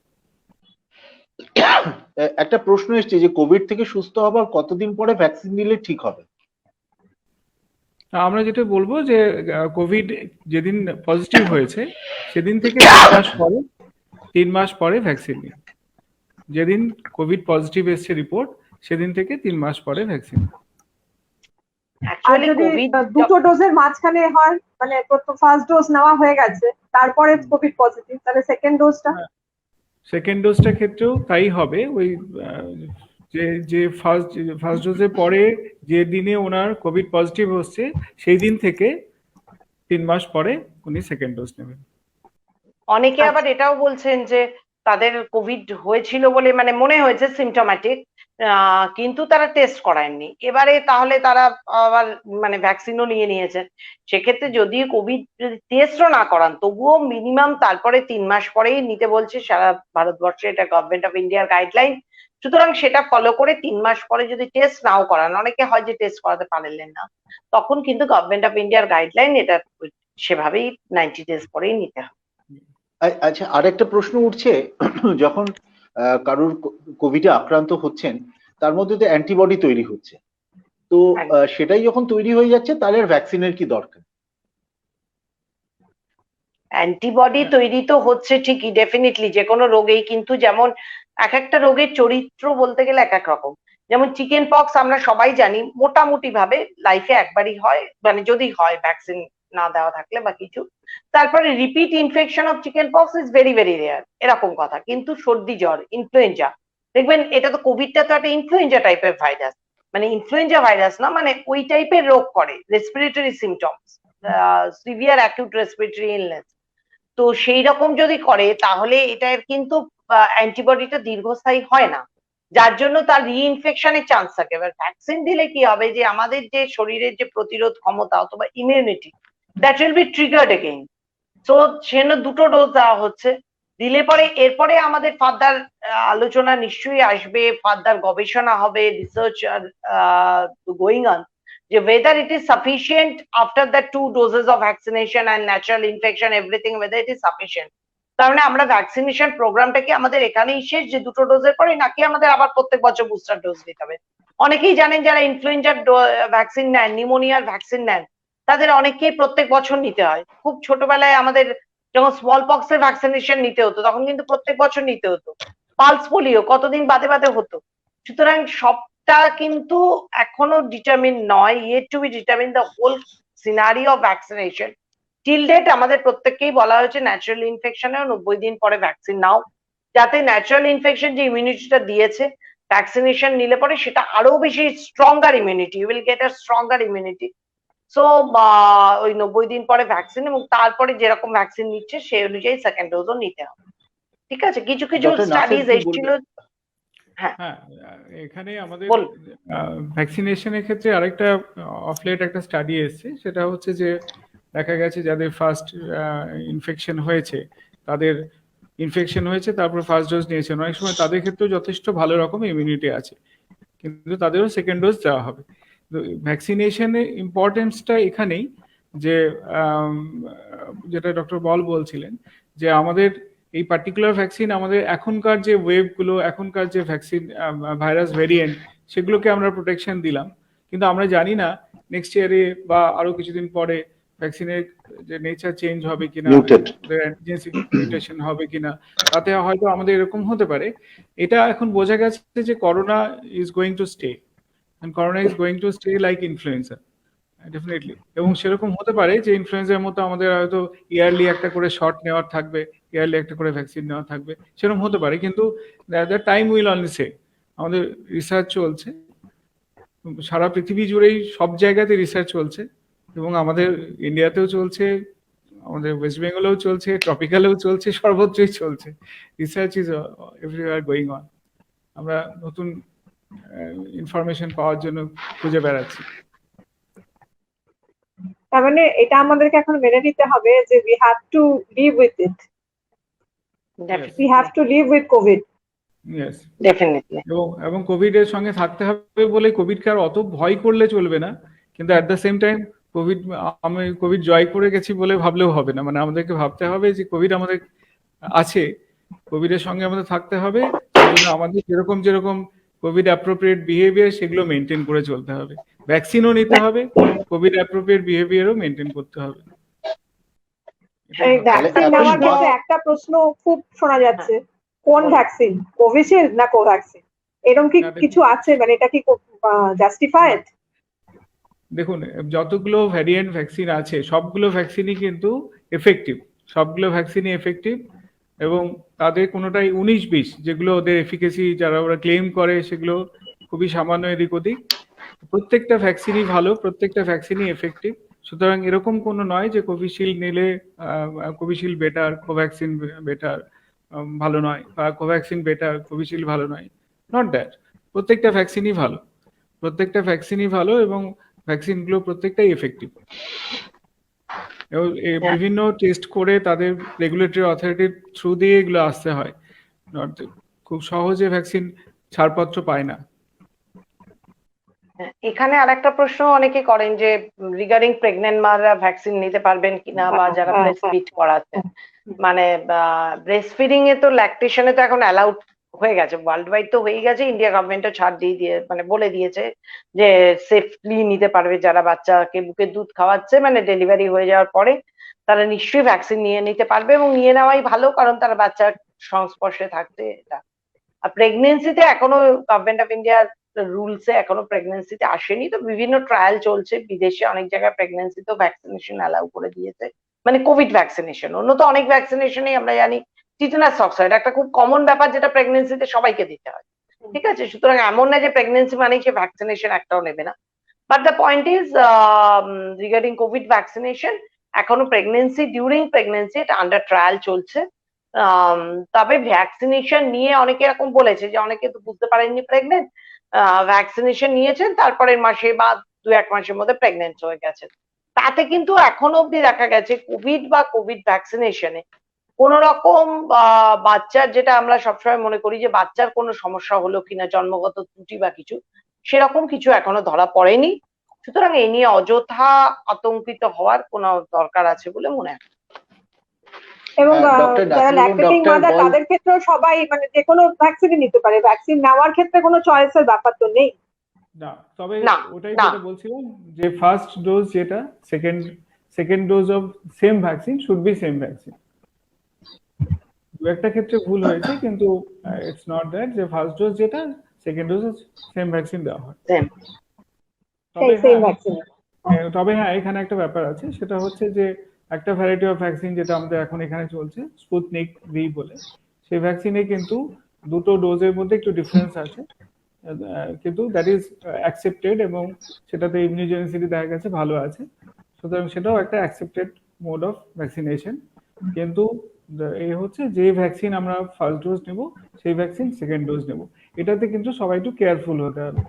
একটা প্রশ্ন এসেছে যে কোভিড থেকে সুস্থ হবার কতদিন পরে ভ্যাকসিন নিলে ঠিক হবে? আমরা যেটা বলবো যে কোভিড যেদিন পজিটিভ হয়েছে সেদিন থেকে 3 মাস পরে ভ্যাকসিন নিন। যেদিন কোভিড পজিটিভ এসছে রিপোর্ট সেদিন থেকে 3 মাস পরে ভ্যাকসিন। আর অ্যাকচুয়ালি যদি কোভিড দুটো ডোজের মাঝখানে হয়, মানে ফার্স্ট ডোজ নেওয়া হয়ে গেছে তারপরে কোভিড পজিটিভ, তাহলে সেকেন্ড ডোজটা? সেকেন্ড ডোজটার ক্ষেত্রেও তাই হবে, ওই যে ফার্স্ট ডোজের পরে যে দিনে ওনার কোভিড পজিটিভ হচ্ছে সেই দিন থেকে 3 মাস পরে উনি সেকেন্ড ডোজ নেবেন। অনেকে আবার এটাও বলছেন যে তাদের কোভিড হয়েছিল বলে মানে মনে হয়েছে সিমটোম্যাটিক, কিন্তু তারা টেস্ট করায়নি, এবারে তাহলে তারা আবার মানে ভ্যাকসিনও নিয়ে নিয়েছেন। সেক্ষেত্রে যদি কোভিড যদি টেস্টও না করান তবুও মিনিমাম তারপরে 3 মাস পরেই নিতে বলছে সারা ভারতবর্ষে, এটা গভর্নমেন্ট অফ ইন্ডিয়ার গাইডলাইন। সুতরাং সেটা ফলো করে 3 মাস পরে যদি টেস্ট নাও করান, অনেকে হয় যে টেস্ট করাতে পারলেন না, তখন কিন্তু গভর্নমেন্ট অফ ইন্ডিয়ার গাইডলাইন এটা সেভাবেই 90 ডেজ পরেই নিতে হবে। আচ্ছা, আরেকটা প্রশ্ন উঠছে, যখন কারোর কোভিডে আক্রান্ত হচ্ছেন তার মধ্যে তো অ্যান্টিবডি তৈরি হচ্ছে, তো সেটাই যখন তৈরি হয়ে যাচ্ছে তাহলে ভ্যাকসিনের কি দরকার? অ্যান্টিবডি তৈরি তো হচ্ছে ঠিকই, ডেফিনেটলি যে কোনো রোগেই, কিন্তু যেমন এক একটা রোগের চরিত্র বলতে গেলে এক এক রকম। যেমন চিকেন পক্স আমরা সবাই জানি মোটামুটি ভাবে লাইফে একবারই হয়, মানে যদি হয় ভ্যাকসিন না দেওয়া থাকলে বা কিছু, তারপরে repeat infection of chicken pox is very very rare, এরকম কথা। কিন্তু সর্দি জ্বর, ইনফ্লুয়েঞ্জা, দেখবেন এটা তো কোভিডটা তো একটা ইনফ্লুয়েঞ্জা টাইপের ভাইরাস, মানে ইনফ্লুয়েঞ্জা ভাইরাস না, মানে ওই টাইপের রোগ করে, respiratory symptoms, severe acute respiratory illness. তো সেই রকম যদি করে তাহলে এটার কিন্তু অ্যান্টিবডিটা দীর্ঘস্থায়ী হয় না, যার জন্য তার রিইনফেকশনের চান্স থাকে। এবার ভ্যাকসিন দিলে কি হবে যে আমাদের যে শরীরের যে প্রতিরোধ ক্ষমতা অথবা immunity, that will be triggered again. So সেজন্য দুটো ডোজ দেওয়া হচ্ছে, দিলে পরে এরপরে আমাদের ফার্দার আলোচনা নিশ্চয়ই আসবে, ফার্দার গবেষণা হবে, রিসার্চ গোয়িং অন, যে whether it is sufficient after the 2 doses of vaccination and natural infection everything, whether it is sufficient। তার মানে আমরা ভ্যাকসিনেশন প্রোগ্রামটা কি আমাদের এখানেই শেষ যে দুটো ডোজের পরে, নাকি আমাদের আবার প্রত্যেক বছর বুস্টার ডোজ দিতে হবে? অনেকেই জানেন যারা ইনফ্লুয়েঞ্জার ভ্যাকসিন নেন, নিউমোনিয়ার ভ্যাকসিন নেন, তাদের অনেককেই প্রত্যেক বছর নিতে হয়। খুব ছোটবেলায় আমাদের যখন স্মল পক্স এর ভ্যাকসিনেশন নিতে হতো তখন কিন্তু প্রত্যেক বছর নিতে হতো। পালস পোলিও কতদিন বাদে বাদে হতো। সুতরাং সবটা কিন্তু এখনো ডিটারমিন নয়, yet to be determined the whole scenario of vaccination। Till date আমাদের প্রত্যেককেই বলা হয়েছে ন্যাচারাল ইনফেকশনেও 90 দিন পরে ভ্যাকসিন নাও, যাতে ন্যাচারাল ইনফেকশন যে ইমিউনিটিটা দিয়েছে ভ্যাকসিনেশন নিলে পরে সেটা আরো বেশি stronger immunity, you will get a stronger immunity. So ওই 90 দিন পরে ভ্যাকসিন, এবং তারপরে যেরকম ভ্যাকসিন নিচ্ছে সেই অনুযায়ী সেকেন্ড ডোজও নিতে হবে। ঠিক আছে, কিছু কিছু স্টাডিজ এসেছিল। হ্যাঁ, এখানে আমাদের ভ্যাকসিনেশনের ক্ষেত্রে আরেকটা অফলেট একটা স্টাডি এসেছে, সেটা হচ্ছে যে দেখা গেছে যাদের ফার্স্ট ইনফেকশন হয়েছে তারপর ফার্স্ট ডোজ নিয়েছেন, অনেক সময় তাদের ক্ষেত্রেও যথেষ্ট ভালো রকম ইমিউনিটি আছে, কিন্তু তাদেরও সেকেন্ড ডোজ দেওয়া হবে। ভ্যাকসিনেশনের ইম্পর্টেন্সটা এখানেই যে যেটা ডক্টর বল বলছিলেন যে আমাদের এই পার্টিকুলার ভ্যাকসিন আমাদের এখনকার যে ওয়েভগুলো, এখনকার যে ভ্যাকসিন ভাইরাস ভেরিয়েন্ট, সেগুলোকে আমরা প্রোটেকশন দিলাম, কিন্তু আমরা জানি না নেক্সট ইয়ারে বা আরো কিছুদিন পরে ভ্যাকসিনের যে নেচার চেঞ্জ হবে কিনা, Mutate. ওদের অ্যান্টিজেন মিউটেশন হবে কিনা, তাতে হয়তো আমাদের এরকম হতে পারে। এটা এখন বোঝা গেছে যে corona is going to stay, and corona is going to stay like influenza definitely. এবং সেরকম হতে পারে যে ইনফ্লুয়েঞ্জার মতো আমাদের হয়তো ইয়ারলি একটা করে শট নেওয়ার থাকবে, ইয়ারলি একটা করে ভ্যাকসিন নেওয়া থাকবে, সেরকম হতে পারে। কিন্তু দ্য টাইম উইল অনলি সে। আমাদের রিসার্চ চলছে সারা পৃথিবী জুড়েই, সব জায়গাতে রিসার্চ চলছে, এবং আমাদের ইন্ডিয়াতেও চলছে, আমাদের ওয়েস্ট বেঙ্গলেও চলছে, ট্রপিক্যালেও চলছে, সর্বত্রই চলছে। Research is everywhere going on. আমরা নতুন ইনফরমেশন পাওয়ার জন্য খুঁজে বেড়াচ্ছি। তার মানে এটা আমাদেরকে এখন মেনে নিতে হবে যে we have to live with it. We have to live with COVID. Yes. Definitely. এবং কোভিড এর সঙ্গে থাকতে হবে বলে কোভিডকে আর অত ভয় করলে চলবে না, কিন্তু অ্যাট দ্য সেম টাইম আমি কোভিড জয় করে গেছি বলে ভাবলেও হবে না। মানে আমাদেরকে ভাবতে হবে যে কোভিড আমাদের আছে, কোভিডের সঙ্গে আমাদের থাকতে হবে, সেই জন্য আমাদের যেরকম কোভিড অ্যাপ্রোপ্রিয়েট বিহেভিয়ার সেগুলো মেনটেন করে চলতে হবে। ভ্যাকসিনও নিতে হবে, কোভিড অ্যাপ্রোপ্রিয়েট বিহেভিয়ারও মেনটেন করতে হবে। এই ভ্যাকসিন নেওয়ার ক্ষেত্রে একটা প্রশ্ন খুব শোনা যাচ্ছে, কোন ভ্যাকসিন, কোভিশিল্ড না কোভ্যাক্সিন? এরকম কি কিছু আছে, মানে এটা কি জাস্টিফাইড? দেখুন, যতগুলো ভ্যারিয়েন্ট ভ্যাকসিন আছে সবগুলো ভ্যাকসিনই কিন্তু এফেক্টিভ, সবগুলো ভ্যাকসিনই এফেক্টিভ, এবং তাদের কোনোটাই 19-20 যেগুলো ওদের এফিকেসি যারা ওরা ক্লেম করে সেগুলো খুবই সামান্য এদিক ওদিক। প্রত্যেকটা ভ্যাকসিনই ভালো, প্রত্যেকটা ভ্যাকসিনই এফেক্টিভ। সুতরাং এরকম কোনো নয় যে কোভিশিল্ড নিলে কোভিশিল্ড বেটার, কোভ্যাক্সিন বেটার ভালো নয়, বা কোভ্যাক্সিন বেটার, কোভিশিল্ড ভালো নয়। নট দ্যাট, প্রত্যেকটা ভ্যাকসিনই ভালো, প্রত্যেকটা ভ্যাকসিনই ভালো, এবং ভ্যাকসিনগুলো প্রত্যেকটাই এফেক্টিভ। বিভিন্ন টেস্ট করে তাদের রেগুলেটরি অথরিটির থ্রু দিয়ে এগুলো আসতে হয়, খুব সহজে ভ্যাকসিন ছাড়পত্র পায় না। এখানে আরেকটা প্রশ্ন অনেকে করেন যে রিগার্ডিং প্রেগনেন্ট মারা ভ্যাকসিন নিতে পারবেন কিনা, বা যারা ব্রেস্ট ফিড করাচ্ছে, মানে ব্রেস্ট ফিডিং এ তো ল্যাকটেশনে তো এখন অ্যালাউড হয়ে গেছে, ওয়ার্ল্ড ওয়াইড তো হয়ে গেছে, ইন্ডিয়া গভর্নমেন্টও ছাড় দিয়ে মানে বলে দিয়েছে যে সেফলি নিতে পারবে যারা বাচ্চাকে বুকের দুধ খাওয়াচ্ছে, মানে ডেলিভারি হয়ে যাওয়ার পরে তারা নিশ্চয়ই ভ্যাকসিন নিয়ে নিতে পারবে, এবং নিয়ে নেওয়াই ভালো, কারণ তারা বাচ্চার সংস্পর্শে থাকছে। এটা আর প্রেগনেন্সিতে এখনো গভর্নমেন্ট অফ ইন্ডিয়ার রুলসে এখনো প্রেগনেন্সিতে আসেনি, তো বিভিন্ন ট্রায়াল চলছে বিদেশে, অনেক জায়গায় প্রেগনেন্সিতেও ভ্যাকসিনেশন অ্যালাউ করে দিয়েছে, মানে কোভিড ভ্যাকসিনেশন। অন্য তো অনেক ভ্যাকসিনেশনই আমরা জানি টিটেনাস টক্সয়েড একটা খুব কমন ব্যাপার, যেটা প্রেগনেন্সিতে সবাইকে দিতে হয়, ঠিক আছে? সুতরাং এমন না যে প্রেগনেন্সি মানেই সে ভ্যাকসিনেশন একটাও নেবে না। But the point is regarding Covid vaccination, এখনো প্রেগনেন্সি, ডিউরিং প্রেগনেন্সি এটা আন্ডার ট্রায়াল চলছে। তবে ভ্যাকসিনেশন নিয়ে অনেকে এরকম বলেছে যে অনেকে তো বুঝতে পারেননি প্রেগনেন্ট, ভ্যাকসিনেশন নিয়েছেন, তারপরের মাসে বা 2-1 মাসের মধ্যে প্রেগনেন্ট হয়ে গেছেন। তাতে কিন্তু এখনো অব্দি দেখা গেছে কোভিড বা কোভিড ভ্যাকসিনেশনে কোন রকম বাচ্চার, যেটা আমরা সবসময় মনে করি যে বাচ্চার কোনো সমস্যা হলো কিনা, জন্মগত ত্রুটি বা কিছু, সেরকম কিছু এখনো ধরা পড়েনি। সুতরাং এই নিয়ে অযথা আতঙ্কিত হওয়ার কোনো দরকার আছে বলে মনে হয়। এবং যারা ল্যাকটেটিং মাদার তাদের ক্ষেত্রেও সবাই মানে যে কোনো ভ্যাকসিনই নিতে পারে, ভ্যাকসিন নেওয়ার ক্ষেত্রে কোনো চয়েসের ব্যাপার তো নেই। না, তবে ওটাই যেটা বলছিলাম যে ফার্স্ট ডোজ যেটা, second dose of same vaccine should be same vaccine. দু একটা ক্ষেত্রে ভুল হয়েছে, কিন্তু ইটস নট দ্যাট যে ফার্স্ট ডোজ যেটা, সেকেন্ড ডোজ সেম ভ্যাকসিন দেওয়া হয়। তবে হ্যাঁ, এখানে একটা ব্যাপার আছে, সেটা হচ্ছে যে একটা ভ্যারাইটি অফ ভ্যাকসিন যেটা আমাদের এখন এখানে চলছে, স্পুতনিক ভি বলে, সেই ভ্যাকসিনে কিন্তু দুটো ডোজের মধ্যে একটু ডিফারেন্স আছে, কিন্তু দ্যাট ইজ অ্যাকসেপ্টেড, এবং সেটাতে ইমিউনোজেনিসিটি দেখা গেছে ভালো আছে। সুতরাং সেটাও একটা অ্যাকসেপ্টেড মোড অফ ভ্যাকসিনেশন। কিন্তু এই হচ্ছে যে ভ্যাকসিন আমরা ফার্স্ট ডোজ নেব, সেই ভ্যাকসিন সেকেন্ড ডোজ নেব। এটাতে কিন্তু সবাই একটু কেয়ারফুল হতে হবে।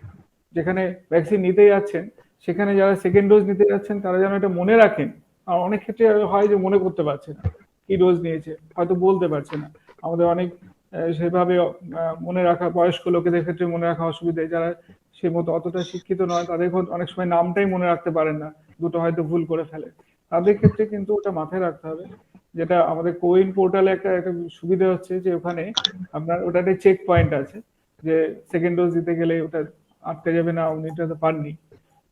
যেখানে ভ্যাকসিন নিতে যাচ্ছেন, সেখানে যারা সেকেন্ড ডোজ নিতে যাচ্ছেন তারা যেন এটা মনে রাখেন। আর অনেক ক্ষেত্রে হয় যে মনে করতে পারছে না কি ডোজ নিয়েছে, হয়তো বলতে পারছে না। আমাদের অনেক সেভাবে মনে রাখা, বয়স্ক লোকেদের ক্ষেত্রে মনে রাখা অসুবিধা, যারা সে মতো অতটা শিক্ষিত নয় তাদের অনেক সময় নামটাই মনে রাখতে পারেন না, দুটো হয়তো ভুল করে ফেলে। তাদের ক্ষেত্রে কিন্তু ওটা মাথায় রাখতে হবে। যেটা আমাদের কোউইন পোর্টালে একটা সুবিধা হচ্ছে যে ওখানে আপনার ওটাতে চেক পয়েন্ট আছে, যে সেকেন্ড ডোজ দিতে গেলে ওটা আটকে যাবে না, উনি এটা পাননি।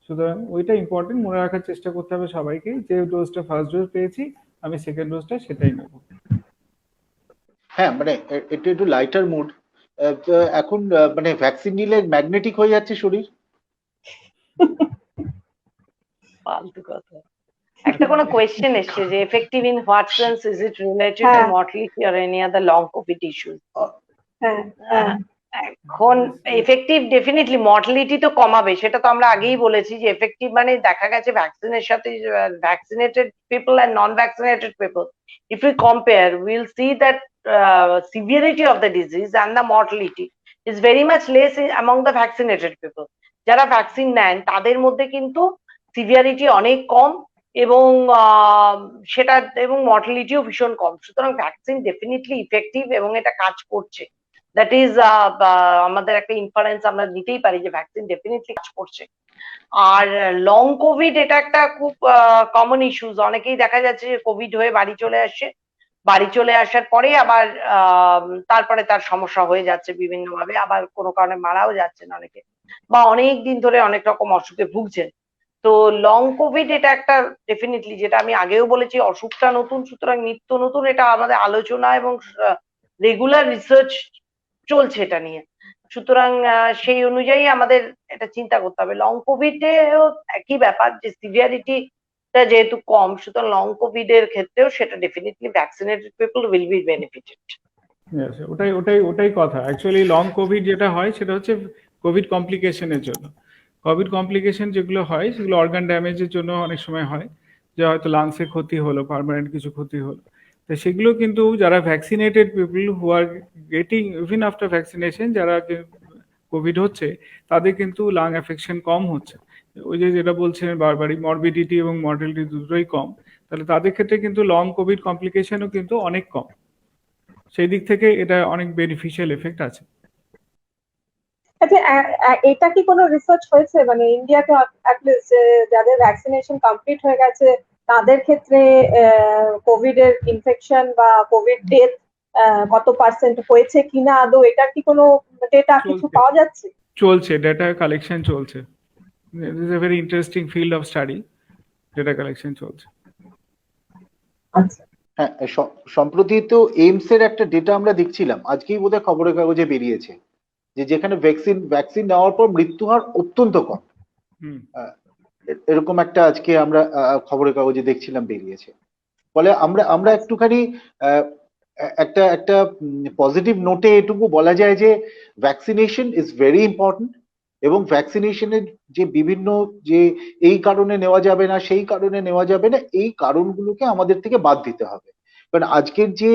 সুতরাং ওইটা ইম্পর্টেন্ট, মনে রাখার চেষ্টা করতে হবে সবাইকে, যে ডোজটা ফার্স্ট ডোজ পেয়েছি আমি সেকেন্ড ডোজটা সেটাই নেব। হ্যাঁ, মানে এটা একটু লাইটার মুড। এখন মানে ভ্যাকসিন নিলে ম্যাগনেটিক হয়ে যাচ্ছে শরীর। ফালতু কথা। একটা কোনো কোয়েশ্চেন এসছে যে effective in what sense, is it related to হ্যাঁ। Mortality or any other long COVID issues? হ্যাঁ হ্যাঁ এখন এফেক্টিভ ডেফিনেটলি মর্টালিটি তো কমাবে, সেটা তো আমরা আগেই বলেছি যে এফেক্টিভ মানে দেখা গেছে ভ্যাকসিনের সাথে vaccinated people and non vaccinated people, if you compare will see that severity of the disease and the mortality is very much less among the vaccinated people. যারা ভ্যাকসিন নেন তাদের মধ্যে কিন্তু সিভিয়ারিটি অনেক কম এবং সেটা এবং মর্টালিটিও ভীষণ কম। সুতরাং ভ্যাকসিন ডেফিনেটলি ইফেক্টিভ এবং এটা কাজ করছে। দ্যাট ইজ আমাদের একটা ইনফারেন্স আমরা নিতেই পারি যে ভ্যাকসিন ডেফিনেটলি কাজ করছে। আর লং কোভিড এটা একটা খুব কমন ইস্যুস। অনেকেই দেখা যাচ্ছে যে কোভিড হয়ে বাড়ি চলে আসছে, বাড়ি চলে আসার পরে আবার তারপরে তার সমস্যা হয়ে যাচ্ছে বিভিন্ন ভাবে, আবার কোনো কারণে মারাও যাচ্ছেন অনেকে, বা অনেক দিন ধরে অনেক রকম অসুখে ভুগছেন। তো লং কোভিড এটা একটা ডেফিনেটলি, যেটা আমি আগেও বলেছি, অসুখটা নতুন, সুতরাং নিত্য নতুন এটা আমাদের আলোচনা এবং রেগুলার রিসার্চ চলছে এটা নিয়ে। সুতরাং সেই অনুযায়ী আমাদের এটা চিন্তা করতে হবে। লং কোভিডেও একই ব্যাপার, যে সিভিয়ারিটি যেহেতু কম, সুতরাং লং কোভিড এর ক্ষেত্রেও সেটা definitely vaccinated people will be benefited. ওটাই কথা। অ্যাকচুয়ালি লং কোভিড যেটা হয় সেটা হচ্ছে কোভিড কমপ্লিকেশনের জন্য। কোভিড কমপ্লিকেশন যেগুলো হয় সেগুলো অর্গান ড্যামেজের জন্য অনেক সময় হয়, যে হয়তো লাংসে ক্ষতি হলো, পার্মানেন্ট কিছু ক্ষতি হলো। তো সেগুলো কিন্তু যারা vaccinated people who are getting even after vaccination, যারা কোভিড হচ্ছে তাদের কিন্তু লাং অ্যাফেকশন কম হচ্ছে। ওই যে যেটা বলছিলেন বারবারই, মরবিডিটি এবং মর্টালিটি দুটোই কম, তাহলে তাদের ক্ষেত্রে কিন্তু লং কোভিড কমপ্লিকেশনও কিন্তু অনেক কম। সেই দিক থেকে এটা অনেক বেনিফিশিয়াল এফেক্ট আছে। আচ্ছা, এটা কি কোনো রিসার্চ হয়েছে মানে ইন্ডিয়াতে অ্যাটলিস্ট যাদের ভ্যাকসিনেশন কমপ্লিট হয়ে গেছে তাদের ক্ষেত্রে কোভিড এর ইনফেকশন বা কোভিড ডেথ কত পার্সেন্ট হয়েছে কিনা, আদৌ এটার কি কোনো ডেটা কিছু পাওয়া যাচ্ছে? চলছে, ডেটা কালেকশন চলছে। It is a very interesting field of study, data collection চলছে। আচ্ছা, হ্যাঁ, সম্প্রতি তো এইমস এর একটা ডেটা আমরা দেখছিলাম, আজকেই বোধহয় খবরের কাগজে বেরিয়েছে, যে যেখানে ভ্যাকসিন নেওয়ার পর মৃত্যু হার অত্যন্ত কম। এরকম একটা আজকে আমরা খবরের কাগজে দেখছিলাম বেরিয়েছে। ফলে আমরা একটুখানি একটা পজিটিভ নোটে এটুকু বলা যায় যে ভ্যাকসিনেশন ইজ ভেরি ইম্পর্টেন্ট, এবং ভ্যাকসিনেশনের যে বিভিন্ন যে এই কারণে নেওয়া যাবে না, সেই কারণে নেওয়া যাবে না, এই কারণগুলোকে আমাদের থেকে বাদ দিতে হবে। কারণ আজকের যে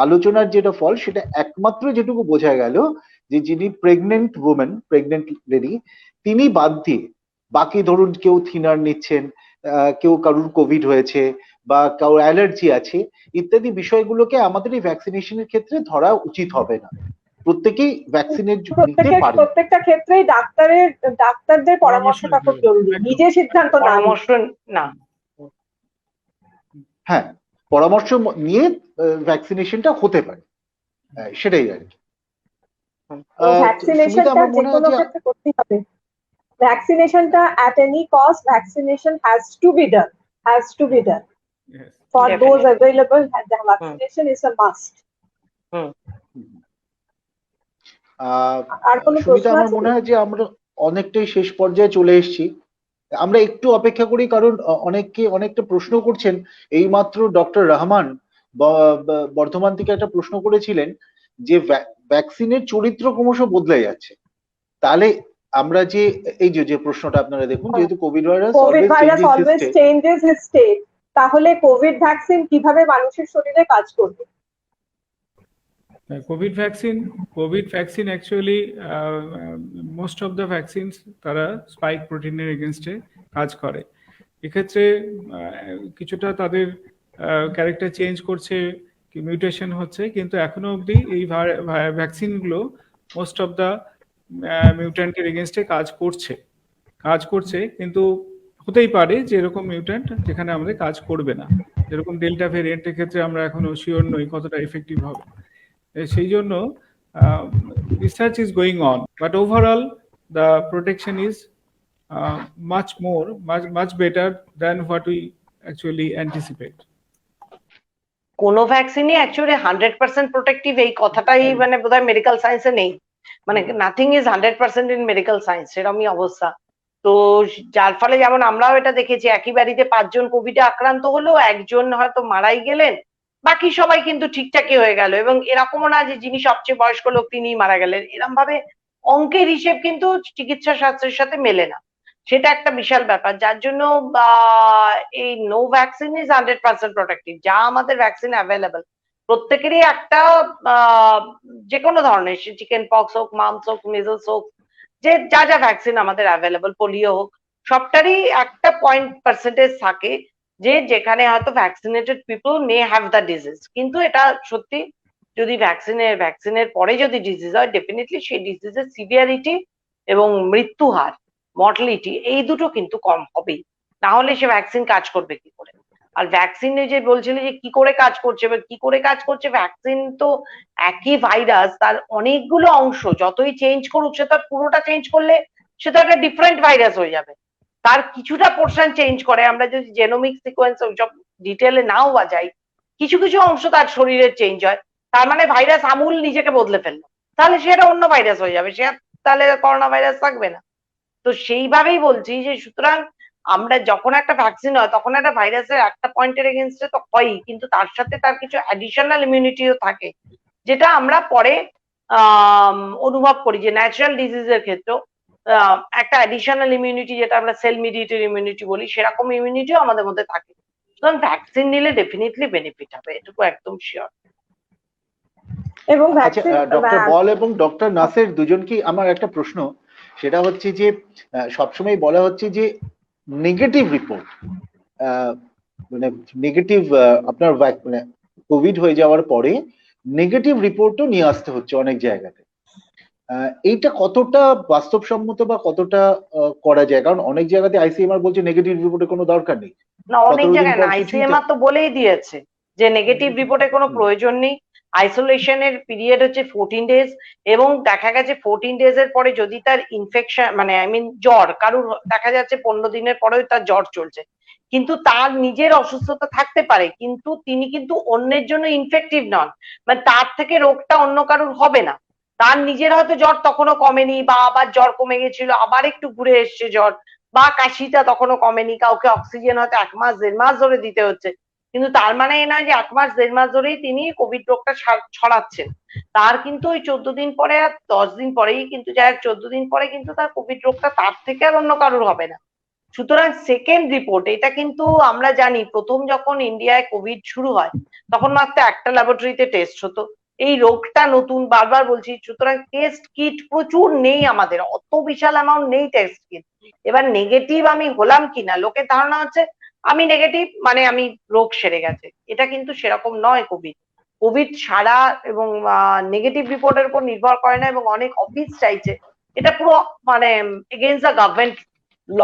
আলোচনার যেটা ফল, সেটা একমাত্র যেটুকু বোঝা গেল যে যিনি প্রেগনেন্ট ওমেন, প্রেগনেন্ট লেডি, তিনি বাদ দিয়ে বাকি ধরুন কেউ থিনার নিচ্ছেন, কেউ কারুর কোভিড হয়েছে বা কারোর অ্যালার্জি আছে ইত্যাদি বিষয়গুলোকে আমাদের এই ভ্যাকসিনেশনের ক্ষেত্রে ধরা উচিত হবে না। প্রত্যেকেই ভ্যাকসিনের নিতে পারে। প্রত্যেকটা ক্ষেত্রেই ডাক্তারদের পরামর্শটা খুব জরুরি, নিজে সিদ্ধান্ত পরামর্শ না। হ্যাঁ, পরামর্শ নিয়ে ভ্যাকসিনেশনটা হতে পারে, সেটাই আর কি। ভ্যাকসিনেশনটা যে কোনো ক্ষেত্রে করতে হবে। ভ্যাকসিনেশনটা at any cost, vaccination has to be done. Yes. For Definitely. those available, the vaccination is a must. আর কোনো সুমিতা, প্রশ্ন আমার আছে? মনে হয় যে আমরা অনেকটাই শেষ পর্যায়ে চলে এসেছি। আমরা একটু অপেক্ষা করি, কারণ অনেকটা প্রশ্ন করছেন। এইমাত্র ডক্টর রহমান বর্ধমান থেকে একটা প্রশ্ন করেছিলেন যে ভ্যাকসিনের চরিত্র ক্রমশ বদলে যাচ্ছে। তাহলে আমরা যে এই যে প্রশ্নটা আপনারা দেখুন, যেহেতু Covid virus always changes his state, তাহলে কোভিড ভ্যাকসিন কিভাবে মানুষের শরীরে কাজ করবে? Covid vaccine actually most of the vaccines তারা স্পাইক প্রোটিনের এগেনস্টে কাজ করে। এক্ষেত্রে কিছুটা তাদের ক্যারেক্টার চেঞ্জ করছে, মিউটেশন হচ্ছে, কিন্তু এখনো অবধি এই ভ্যাকসিনগুলো মোস্ট অফ দ্য মিউট্যান্টের এগেনস্টে কাজ করছে, কিন্তু হতেই পারে যে এরকম মিউট্যান্ট যেখানে আমাদের কাজ করবে না, যেরকম ডেল্টা ভেরিয়েন্টের ক্ষেত্রে আমরা এখনো শিওর নই কতটা এফেক্টিভ হবে। সেই জন্য research is going on, but overall the protection is much more, much better than what we actually anticipate. কোনো ভ্যাকসিনই অ্যাকচুয়ালি 100% প্রোটেক্টিভ এই কথাটাই মানে বোধহয় মেডিকেল সায়েন্সে নেই, মানে nothing is 100% in medical science, সেরকমই অবস্থা। তো যার ফলে যেমন আমরাও এটা দেখেছি, একই বাড়িতে 5 জন কোভিডে আক্রান্ত হলো, একজন হয়তো মারাই গেলেন, বাকি সবাই কিন্তু ঠিকঠাকই হয়ে গেল। এবং এরকমও না যে যিনি সবচেয়ে বয়স্ক লোক তিনিই মারা গেলেন, এরকম ভাবে অঙ্কের হিসেব কিন্তু চিকিৎসা শাস্ত্রের সাথে মেলে না, সেটা একটা বিশাল ব্যাপার। যার জন্য এই নো ভ্যাকসিন ইজ 100% প্রোটেক্টিভ। যা আমাদের ভ্যাকসিন অ্যাভেলেবল প্রত্যেকেরই একটা যে কোনো ধরনের, সে চিকেন পক্স হোক, মামস হোক, মিজলস হোক, যে যা যা ভ্যাকসিন আমাদের অ্যাভেলেবল, পোলিও হোক, সবটারই একটা পার্সেন্টেজ থাকে যে যেখানে হয়তো vaccinated people may have the disease, কিন্তু এটা সত্যি যদি ভ্যাকসিনের পরে যদি ডিজিজ হয়, ডেফিনেটলি সেই ডিজিজের সিভিয়ারিটি এবং মৃত্যু হার, মর্টালিটি, এই দুটো কিন্তু কম হবেই, না হলে সে ভ্যাকসিন কাজ করবে কি করে? আর ভ্যাকসিনে যে বলছিলে যে কি করে কাজ করছে, এবার কি করে কাজ করছে, ভ্যাকসিন তো একই ভাইরাস, তার অনেকগুলো অংশ, যতই চেঞ্জ করুক, সে তার পুরোটা চেঞ্জ করলে সে তো একটা ডিফারেন্ট ভাইরাস হয়ে যাবে। তার কিছুটা পোর্শন চেঞ্জ করে, আমরা যদি জেনোমিক সিকোয়েন্স সব ডিটেলে নাও বাজাই, কিছু কিছু অংশ তার শরীরের চেঞ্জ হয়, তার মানে ভাইরাস আমূল নিজেকে বদলে ফেললো, তাহলে সেটা অন্য ভাইরাস হয়ে যাবে, সে তাহলে করোনা ভাইরাস থাকবে না। তো সেইভাবেই বলছি যে সুতরাং আমরা যখন একটা ভ্যাকসিন হয় তখন একটা ভাইরাসের একটা পয়েন্টের এগেনস্টে তো হয়ই, কিন্তু তার সাথে তার কিছু অ্যাডিশনাল ইমিউনিটিও থাকে, যেটা আমরা পরে অনুভব করি যে ন্যাচারাল ডিজিজের ক্ষেত্রেও একটা অ্যাডিশনাল ইমিউনিটি, যেটা আমরা সেল মিডিয়েটেড ইমিউনিটি বলি, সেরকম ইমিউনিটিও আমাদের মধ্যে থাকে। সুতরাং ভ্যাকসিন নিলে ডেফিনেটলি বেনিফিট হবে, এটুকু একদম শিওর। এবং আচ্ছা, ডক্টর বল এবং ডক্টর নাসের দুজনকেই আমার একটা প্রশ্ন, সেটা হচ্ছে যে সবসময় বলা হচ্ছে যে নেগেটিভ রিপোর্ট, মানে নেগেটিভ, আপনার মানে কোভিড হয়ে যাওয়ার পরে নেগেটিভ রিপোর্টও নিয়ে আসতে হচ্ছে অনেক জায়গাতে। এইটা কতটা বাস্তবসম্মত বা কতটা করা যায়? কারণ অনেক জায়গাতে আইসিএমআর বলছে নেগেটিভ রিপোর্টের কোনো দরকার নেই। না, অনেক জায়গায় না, আইসিএমআর তো বলেই দিয়েছে যে নেগেটিভ রিপোর্টের কোনো প্রয়োজন নেই, আইসোলেশনের পিরিয়ড হচ্ছে 14 ডেজ, এবং দেখা গেছে 14 ডেজ এর পরে যদি তার ইনফেকশন, মানে আই মিন জ্বর, কারুর দেখা যাচ্ছে 15 দিনের পরেও তার জ্বর চলছে, কিন্তু তার নিজের অসুস্থতা থাকতে পারে, কিন্তু তিনি কিন্তু অন্যের জন্য ইনফেক্টিভ নন, মানে তার থেকে রোগটা অন্য কারুর হবে না, তার নিজের হয়তো জ্বর তখনও কমেনি, বা আবার জ্বর কমে গেছিল, আবার একটু ঘুরে এসছে জ্বর, বা কাশিটা তখনও কমেনি, কাউকে অক্সিজেন হয়তো 1 মাস 1.5 মাস ধরে দিতে হচ্ছে, কিন্তু তার মানে এই নয় যে 1 মাস 1.5 মাস ধরেই তিনি কোভিড রোগটা ছড়াচ্ছেন, তার কিন্তু ওই 14 দিন পরে আর 10 দিন পরেই কিন্তু, যাই 14 দিন পরে কিন্তু তার কোভিড রোগটা তার থেকে আর অন্য কারোর হবে না। সুতরাং সেকেন্ড রিপোর্ট, এটা কিন্তু আমরা জানি প্রথম যখন ইন্ডিয়ায় কোভিড শুরু হয় তখন মাত্র একটা ল্যাবরেটরিতে টেস্ট হতো, এই রোগটা নতুন, বারবার বলছি, সুতরাং টেস্ট কিট প্রচুর নেই আমাদের, অত বিশাল অ্যামাউন্ট নেই টেস্ট কিট। এবার নেগেটিভ আমি হলাম কিনা, লোকের ধারণা হচ্ছে আমি নেগেটিভ মানে আমি রোগ সেরে গেছে, এটা কিন্তু সেরকম নয়। কোভিড সারা এবং নেগেটিভ রিপোর্টের উপর নির্ভর করে না, এবং অনেক অফিস চাইছে, এটা পুরো মানে এগেইনস্ট দ্য গভর্নমেন্ট ল,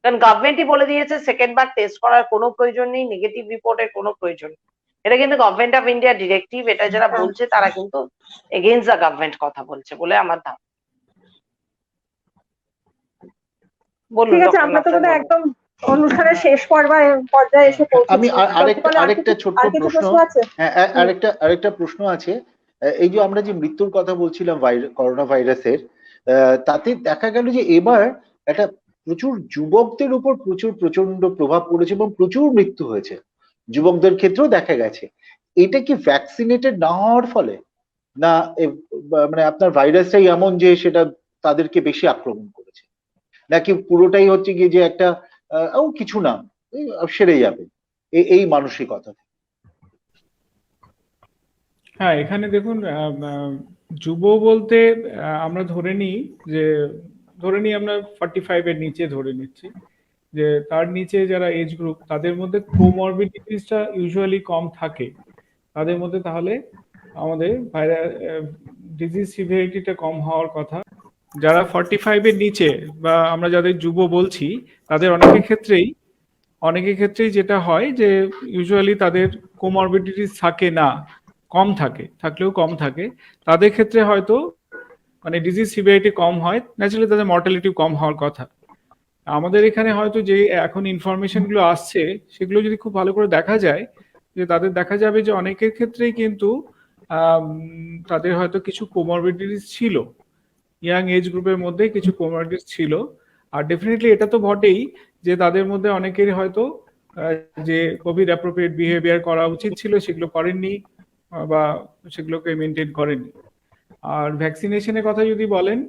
কারণ গভর্নমেন্টই বলে দিয়েছে সেকেন্ড বার টেস্ট করার কোনো প্রয়োজন নেই, নেগেটিভ রিপোর্টের কোনো প্রয়োজন নেই, এটা কিন্তু গভর্নমেন্ট অফ ইন্ডিয়া ডিরেক্টিভ, এটা যারা বলছে তারা কিন্তু এগেইনস্ট দ্য গভর্নমেন্ট কথা বলছে বলে আমার ধারণা। ঠিক আছে, আমরা তো বোধহয় একদম অনুষ্ঠানের শেষ পর্যায়ে এসে পৌঁছেছি। আমি আরেকটা ছোট্ট প্রশ্ন, আরেকটা প্রশ্ন আছে। এই যে আমরা যে মৃত্যুর কথা বলছিলাম করোনা ভাইরাসের, তাতে দেখা গেল যে এবার একটা প্রচুর যুবকদের উপর প্রচন্ড প্রভাব পড়েছে এবং প্রচুর মৃত্যু হয়েছে, যুবকদের ক্ষেত্রেও দেখা গেছে। এটা কি ভ্যাকসিনেটেড না হওয়ার ফলে, না মানে আপনার ভাইরাসটাই এমন যে সেটা তাদেরকে বেশি আক্রমণ করেছে, নাকি পুরোটাই হচ্ছে গিয়ে যে একটা কিছু না, সেরে যাবে, এই মানসিকতা? হ্যাঁ, এখানে দেখুন, যুব বলতে আমরা ধরে নিই আমরা 45 এর নিচে ধরে নিচ্ছি, যে তার নিচে যারা এজ গ্রুপ, তাদের মধ্যে কোমরবিডিটিসটা ইউজুয়ালি কম থাকে তাদের মধ্যে, তাহলে আমাদের ডিজিজ সিভিয়ারিটিটা কম হওয়ার কথা। যারা 45 এর নিচে বা আমরা যাদের যুব বলছি, তাদের অনেকের ক্ষেত্রেই যেটা হয় যে ইউজুয়ালি তাদের কোমরবিডিটিস থাকে না, কম থাকে, থাকলেও কম থাকে, তাদের ক্ষেত্রে হয়তো মানে ডিজিজ সিভিয়ারিটি কম হয়, ন্যাচারালি তাদের মর্টালিটি কম হওয়ার কথা। আমাদের এখানে হয়তো যে এখন ইনফরমেশন গুলো আসছে সেগুলো যদি খুব ভালো করে দেখা যায়, যে তাদের দেখা যাবে যে অনেকের ক্ষেত্রেই কিন্তু তাদের হয়তো কিছু কোমরবিডিটিস ছিল, ইয়াং এজ গ্রুপের মধ্যে কিছু কোমরবিডিটিস ছিল। আর ডেফিনেটলি এটা তো বটেই যে তাদের মধ্যে অনেকেরই হয়তো যে কোভিড অ্যাপ্রোপ্রিয়েট বিহেভিয়ার করা উচিত ছিল সেগুলো করেননি, বা সেগুলোকে মেনটেন করেননি। আর ভ্যাকসিনেশনের কথা যদি বলেন,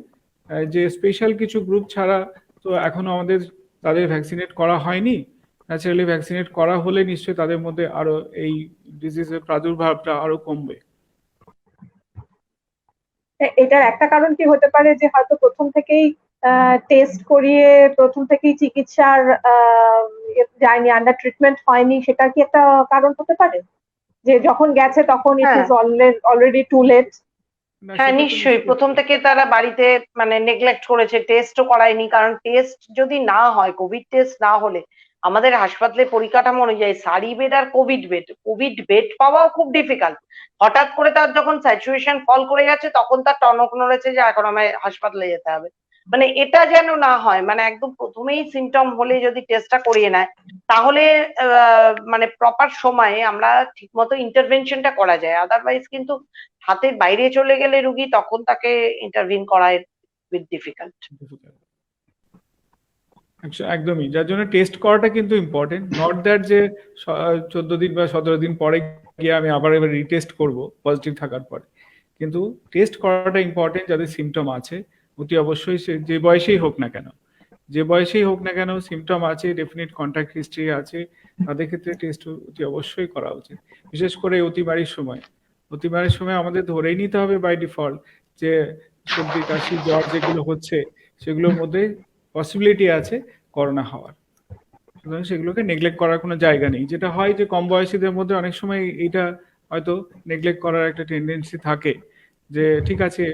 যে স্পেশাল কিছু গ্রুপ ছাড়া তো এখনো আমাদের তাদের ভ্যাকসিনেট করা হয়নি। ন্যাচারালি ভ্যাকসিনেট করা হলে নিশ্চয়ই তাদের মধ্যে আরো এই ডিজিজের প্রাদুর্ভাবটা আরো কমবে। এটার একটা কারণ কি হতে পারে যে হয়তো প্রথম থেকেই টেস্ট করিয়ে প্রথম থেকেই চিকিৎসার যায়নি, আন্ডার ট্রিটমেন্ট হয়নি, সেটা কি একটা কারণ হতে পারে যে যখন গেছে তখন it is already too late? হ্যাঁ, নিশ্চয়ই প্রথম থেকে তারা বাড়িতে মানে নেগলেক্ট করেছে, টেস্টও করায়নি। কারণ টেস্ট যদি না হয়, কোভিড টেস্ট না হলে আমাদের হাসপাতালের পরিকাঠামো অনুযায়ী সারি বেড আর কোভিড বেড পাওয়াও খুব ডিফিকাল্ট। হঠাৎ করে তার যখন স্যাচুরেশন ফল করে গেছে তখন তার টনক নড়েছে যে এখন আমায় হাসপাতালে যেতে হবে। মানে এটা যেন না হয়, মানে একদম প্রথমেই সিমটম হলে যদি টেস্টটা করিয়ে নেয় তাহলে মানে প্রপার সময়ে আমরা ঠিকমতো ইন্টারভেনশনটা করা যায়। আদারওয়াইজ কিন্তু হাতের বাইরে চলে গেলে রুগী তখন তাকে ইন্টারভিন করা উইথ ডিফিকাল্ট। একদমই, যার জন্য টেস্ট করাটা কিন্তু ইম্পর্টেন্ট। নট দ্যাট যে 14 দিন বা 17 দিন পরে গিয়ে আমি আবার এবার রিটেস্ট করব পজিটিভ থাকার পরে, কিন্তু টেস্ট করাটা ইম্পর্টেন্ট। যাদের সিমটম আছে অতি অবশ্যই, সে যে বয়সেই হোক না কেন সিমটম আছে, ডেফিনিট কন্ট্যাক্ট হিস্ট্রি আছে, তাদের ক্ষেত্রে টেস্ট অতি অবশ্যই করা উচিত। বিশেষ করে অতিমারির সময় আমাদের ধরেই নিতে হবে বাই ডিফল্ট যে সর্দি কাশি জ্বর যেগুলো হচ্ছে সেগুলোর মধ্যে পসিবিলিটি আছে করোনা হওয়ার, সুতরাং সেগুলোকে নেগলেক্ট করার কোনো জায়গা নেই। যেটা হয় যে কম বয়সীদের মধ্যে অনেক সময় এটা হয়তো নেগলেক্ট করার একটা টেন্ডেন্সি থাকে, যে ঠিক আছে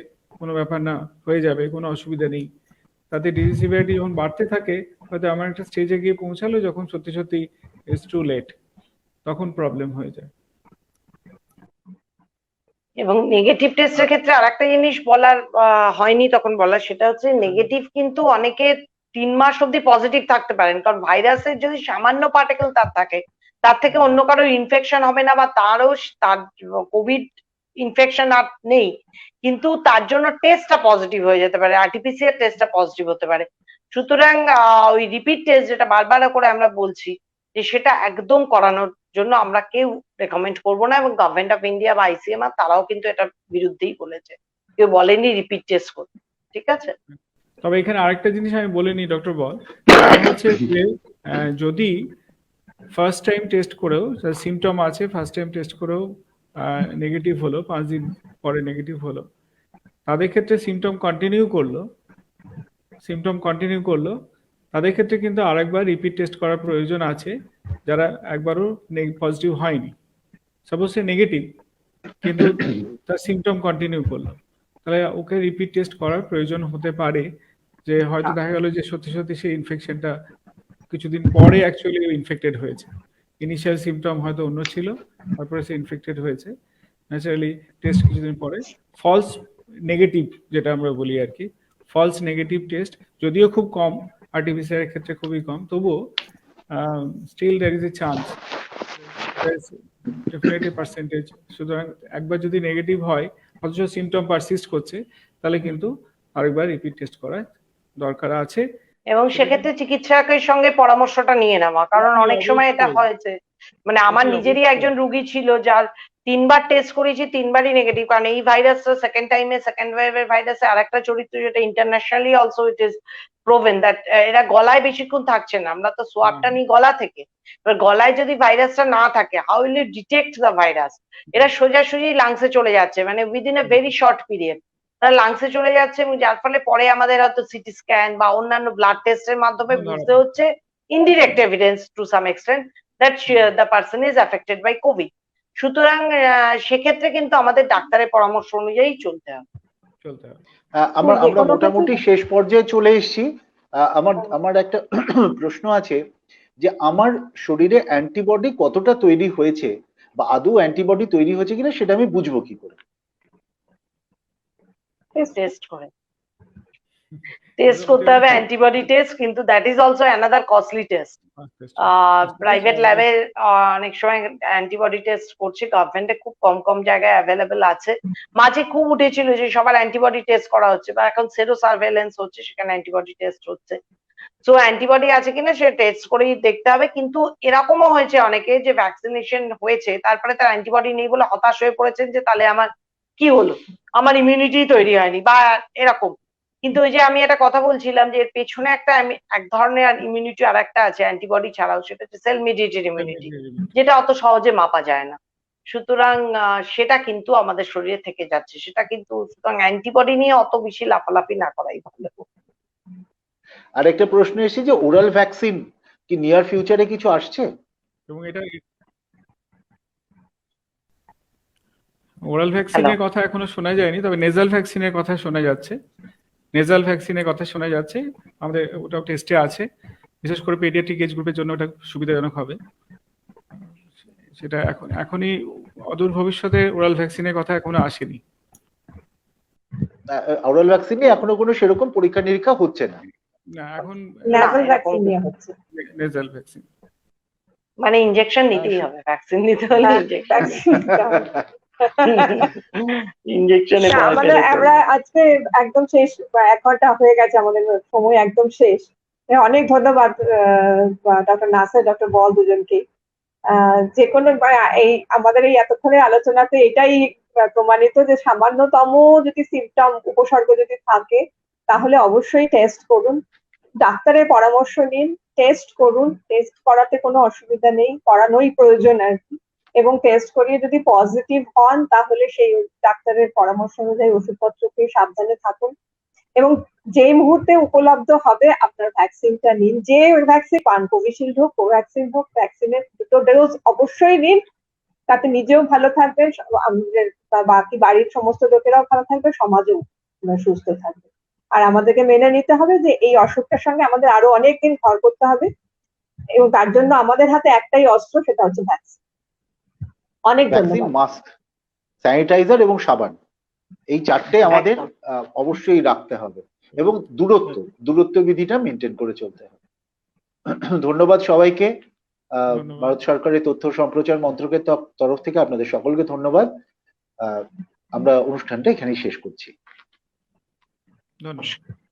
কোনো ব্যাপার না, হয়ে যাবে, কোনো অসুবিধা নেই। তাতে ডিজিজ সিভিয়ারিটি যখন বাড়তে থাকে, হয়তো আমার একটা স্টেজে গিয়ে পৌঁছালো যখন সত্যি ইটস টু লেট, তখন প্রবলেম হয়ে যায়। এবং নেগেটিভ টেস্টের ক্ষেত্রে আরেকটা জিনিস বলার হয়নি তখন বলা, সেটা হচ্ছে নেগেটিভ কিন্তু অনেকে 3 মাস অব্দি পজিটিভ থাকতে পারেন। কারণ ভাইরাসের যদি সামান্য পার্টিকেল তার থাকে, তার থেকে অন্য কারো ইনফেকশন হবে না, বা তার কোভিড ইনফেকশন আর নেই, কিন্তু তার জন্য টেস্টটা পজিটিভ হয়ে যেতে পারে, আরটিপিসিআর টেস্টটা পজিটিভ হতে পারে। সুতরাং ওই রিপিট টেস্ট যেটা বারবার করে আমরা বলছি, যে সেটা একদম করানোর জন্য আমরা কেউ রেকমেন্ড করবো না। এবং গভর্নমেন্ট অফ ইন্ডিয়া বা আইসিএমআর তারাও কিন্তু এটার বিরুদ্ধেই বলেছে, কেউ বলেনি রিপিট টেস্ট করতে। ঠিক আছে, তবে এখানে আরেকটা জিনিস আমি বলিনি ডক্টর বল, হচ্ছে যে যদি ফার্স্ট টাইম টেস্ট করেও সিমটম আছে, ফার্স্ট টাইম টেস্ট করেও নেগেটিভ হলো, 5 দিন পরে নেগেটিভ হলো, তাদের ক্ষেত্রে সিমটম কন্টিনিউ করলো, তাদের ক্ষেত্রে কিন্তু আরেকবার রিপিট টেস্ট করার প্রয়োজন আছে, যারা একবারও পজিটিভ হয়নি। সাপোজ সে নেগেটিভ কিন্তু তার সিমটম কন্টিনিউ করলো, তাহলে ওকে রিপিট টেস্ট করার প্রয়োজন হতে পারে, যে হয়তো দেখা গেল যে সত্যি সেই ইনফেকশনটা কিছুদিন পরে অ্যাকচুয়ালি ইনফেক্টেড হয়েছে। ইনিশিয়াল সিমটম হয়তো অন্য ছিল, তারপরে সে ইনফেক্টেড হয়েছে। ন্যাচারালি টেস্ট কিছুদিন পরে ফলস নেগেটিভ, যেটা আমরা বলি আর কি, ফলস নেগেটিভ টেস্ট যদিও খুব কম, আরটিপিসিআর এর ক্ষেত্রে খুবই কম, তবুও still there is a chance, definitely percentage. সুতরাং একবার যদি নেগেটিভ হয় অথচ সিমটম পারসিস্ট করছে, তাহলে কিন্তু আরেকবার রিপিট টেস্ট করার দরকার আছে। এবং সেক্ষেত্রে চিকিৎসকের সঙ্গে পরামর্শটা নিয়ে নেওয়া। কারণ অনেক সময় এটা হয়েছে, মানে আমার নিজেরই একজন রুগী ছিল যার 3 বার টেস্ট করেছি, 3 বারই নেগেটিভ। কারণ এই ভাইরাসটা সেকেন্ড ওয়েভের ভাইরাসে আরেকটা চরিত্র, যেটা internationally also it is proven that এরা গলায় বেশিক্ষণ থাকছে না। আমরা তো সোয়াবটা নিই গলা থেকে, এবার গলায় যদি ভাইরাসটা না থাকে, how will you detect the virus? এরা সোজাসুজি লাংসে চলে যাচ্ছে, মানে within a very short period তারা লাংসে চলে যাচ্ছে, এবং যার ফলে পরে আমাদের হয়তো সিটি স্ক্যান বা অন্যান্য ব্লাড টেস্টের মাধ্যমে বুঝতে হচ্ছে, indirect evidence to some extent, that the person is affected by covid. সুতরাং সেক্ষেত্রে কিন্তু আমাদের ডাক্তারের পরামর্শ অনুযায়ী চলতে হবে। আমরা মোটামুটি শেষ পর্যায়ে চলে এসেছি। আমার একটা প্রশ্ন আছে, যে আমার শরীরে অ্যান্টিবডি কতটা তৈরি হয়েছে, বা আদৌ অ্যান্টিবডি তৈরি হয়েছে কিনা সেটা আমি বুঝবো কি করে? টেস্ট করে। টেস্ট করতে হবে অ্যান্টিবডি টেস্ট, কিন্তু that is also another costly test. Private ল্যাবে অনেক সময় অ্যান্টিবডি টেস্ট করছে, গভর্নমেন্টে খুব কম কম জায়গায় অ্যাভেলেবেল আছে। মাঝে খুব উঠেছিল যে সবার অ্যান্টিবডি টেস্ট করা হচ্ছে, বা এখন সেরো সার্ভেলেন্স হচ্ছে, সেখানে অ্যান্টিবডি টেস্ট হচ্ছে। সো অ্যান্টিবডি আছে কিনা সে টেস্ট করেই দেখতে হবে। কিন্তু এরকমও হয়েছে অনেকে যে ভ্যাকসিনেশন হয়েছে, তারপরে তার অ্যান্টিবডি নেই বলে হতাশ হয়ে পড়েছেন যে তাহলে আমার কি হলো, আমার ইমিউনিটি তৈরি হয়নি বা এরকম। কিন্তু ওই যে আমি একটা কথা বলছিলাম যে এর পেছনে একটা এক ধরনের ইমিউনিটি আর একটা আছে অ্যান্টিবডি ছাড়াও, সেটা হচ্ছে সেল মিডিয়েটেড ইমিউনিটি, যেটা অত সহজে মাপা যায় না। সুতরাং সেটা কিন্তু আমাদের শরীরে থেকে যাচ্ছে, সেটা কিন্তু, সুতরাং অ্যান্টিবডি নিয়ে অত বেশি লাফালাফি না করাই ভালো। আর একটা প্রশ্ন এসেছে যে ওরাল ভ্যাকসিন কি নিয়ার ফিউচারে কিছু আসছে? এবং এটা ওরাল ভ্যাকসিনের কথা এখনো শোনা যায়নি, তবে নেজাল ভ্যাকসিনের কথা শোনা যাচ্ছে। নেজাল ভ্যাকসিনের কথা শোনা যাচ্ছে, আমাদের ওটাও টেস্টে আছে। বিশেষ করে পেডিয়াট্রিক এজ গ্রুপের জন্য ওটা সুবিধাজনক হবে। সেটা এখনই অদূর ভবিষ্যতে ওরাল ভ্যাকসিনের কথা এখনো আসেনি। ওরাল ভ্যাকসিন নিয়ে এখনো কোনো সেরকম পরীক্ষা নিরীক্ষা হচ্ছে না। না, এখন nasal vaccine নিয়ে হচ্ছে। নেজাল ভ্যাকসিন মানে ইনজেকশন নিতেই হবে, ভ্যাকসিন নিতে হলে ইনজেকশনে না, আমাদের আমরা আজকে একদম শেষ, 1 ঘন্টা হয়ে গেছে, আমাদের সময় একদম শেষ। অনেক ধন্যবাদ ডক্টর নাসির, ডক্টর বল দুজনকে। যে কোনো এই আমাদের এই এতক্ষণের আলোচনাতে এটাই প্রমাণিত যে সামান্যতম যদি সিমটম উপসর্গ যদি থাকে তাহলে অবশ্যই টেস্ট করুন, ডাক্তারের পরামর্শ নিন, টেস্ট করুন। টেস্ট করাতে কোনো অসুবিধা নেই, করানোই প্রয়োজন আর কি। এবং টেস্ট করিয়ে যদি পজিটিভ হন তাহলে সেই ডাক্তারের পরামর্শ অনুযায়ী ওষুধপত্র খেয়ে সাবধানে থাকুন। এবং যে মুহূর্তে উপলব্ধ হবে আপনার ভ্যাকসিনটা নিন, যে ভ্যাকসিন পান, কোভিশিল্ড হোক, কোভ্যাক্সিন হোক, ভ্যাকসিনের দুটো ডোজ অবশ্যই নিন। তাতে নিজেও ভালো থাকবেন, আমাদের বাকি বাড়ির সমস্ত লোকেরাও ভালো থাকবে, সমাজও সুস্থ থাকবে। আর আমাদেরকে মেনে নিতে হবে যে এই অসুখটার সঙ্গে আমাদের আরো অনেকদিন ঘর করতে হবে, এবং তার জন্য আমাদের হাতে একটাই অস্ত্র, সেটা হচ্ছে ভ্যাকসিন। অনেক ভ্যাকসিন, ধন্যবাদ। মাস্ক, স্যানিটাইজার এবং সাবান, এই চারটে আমাদের অবশ্যই রাখতে হবে, এবং দূরত্ব বিধিটা মেনটেন করে চলতে হবে। ধন্যবাদ সবাইকে। ভারত সরকারের তথ্য সম্প্রচার মন্ত্রকের তরফ থেকে আপনাদের সকলকে ধন্যবাদ। আমরা অনুষ্ঠানটা এখানেই শেষ করছি। ধন্যবাদ।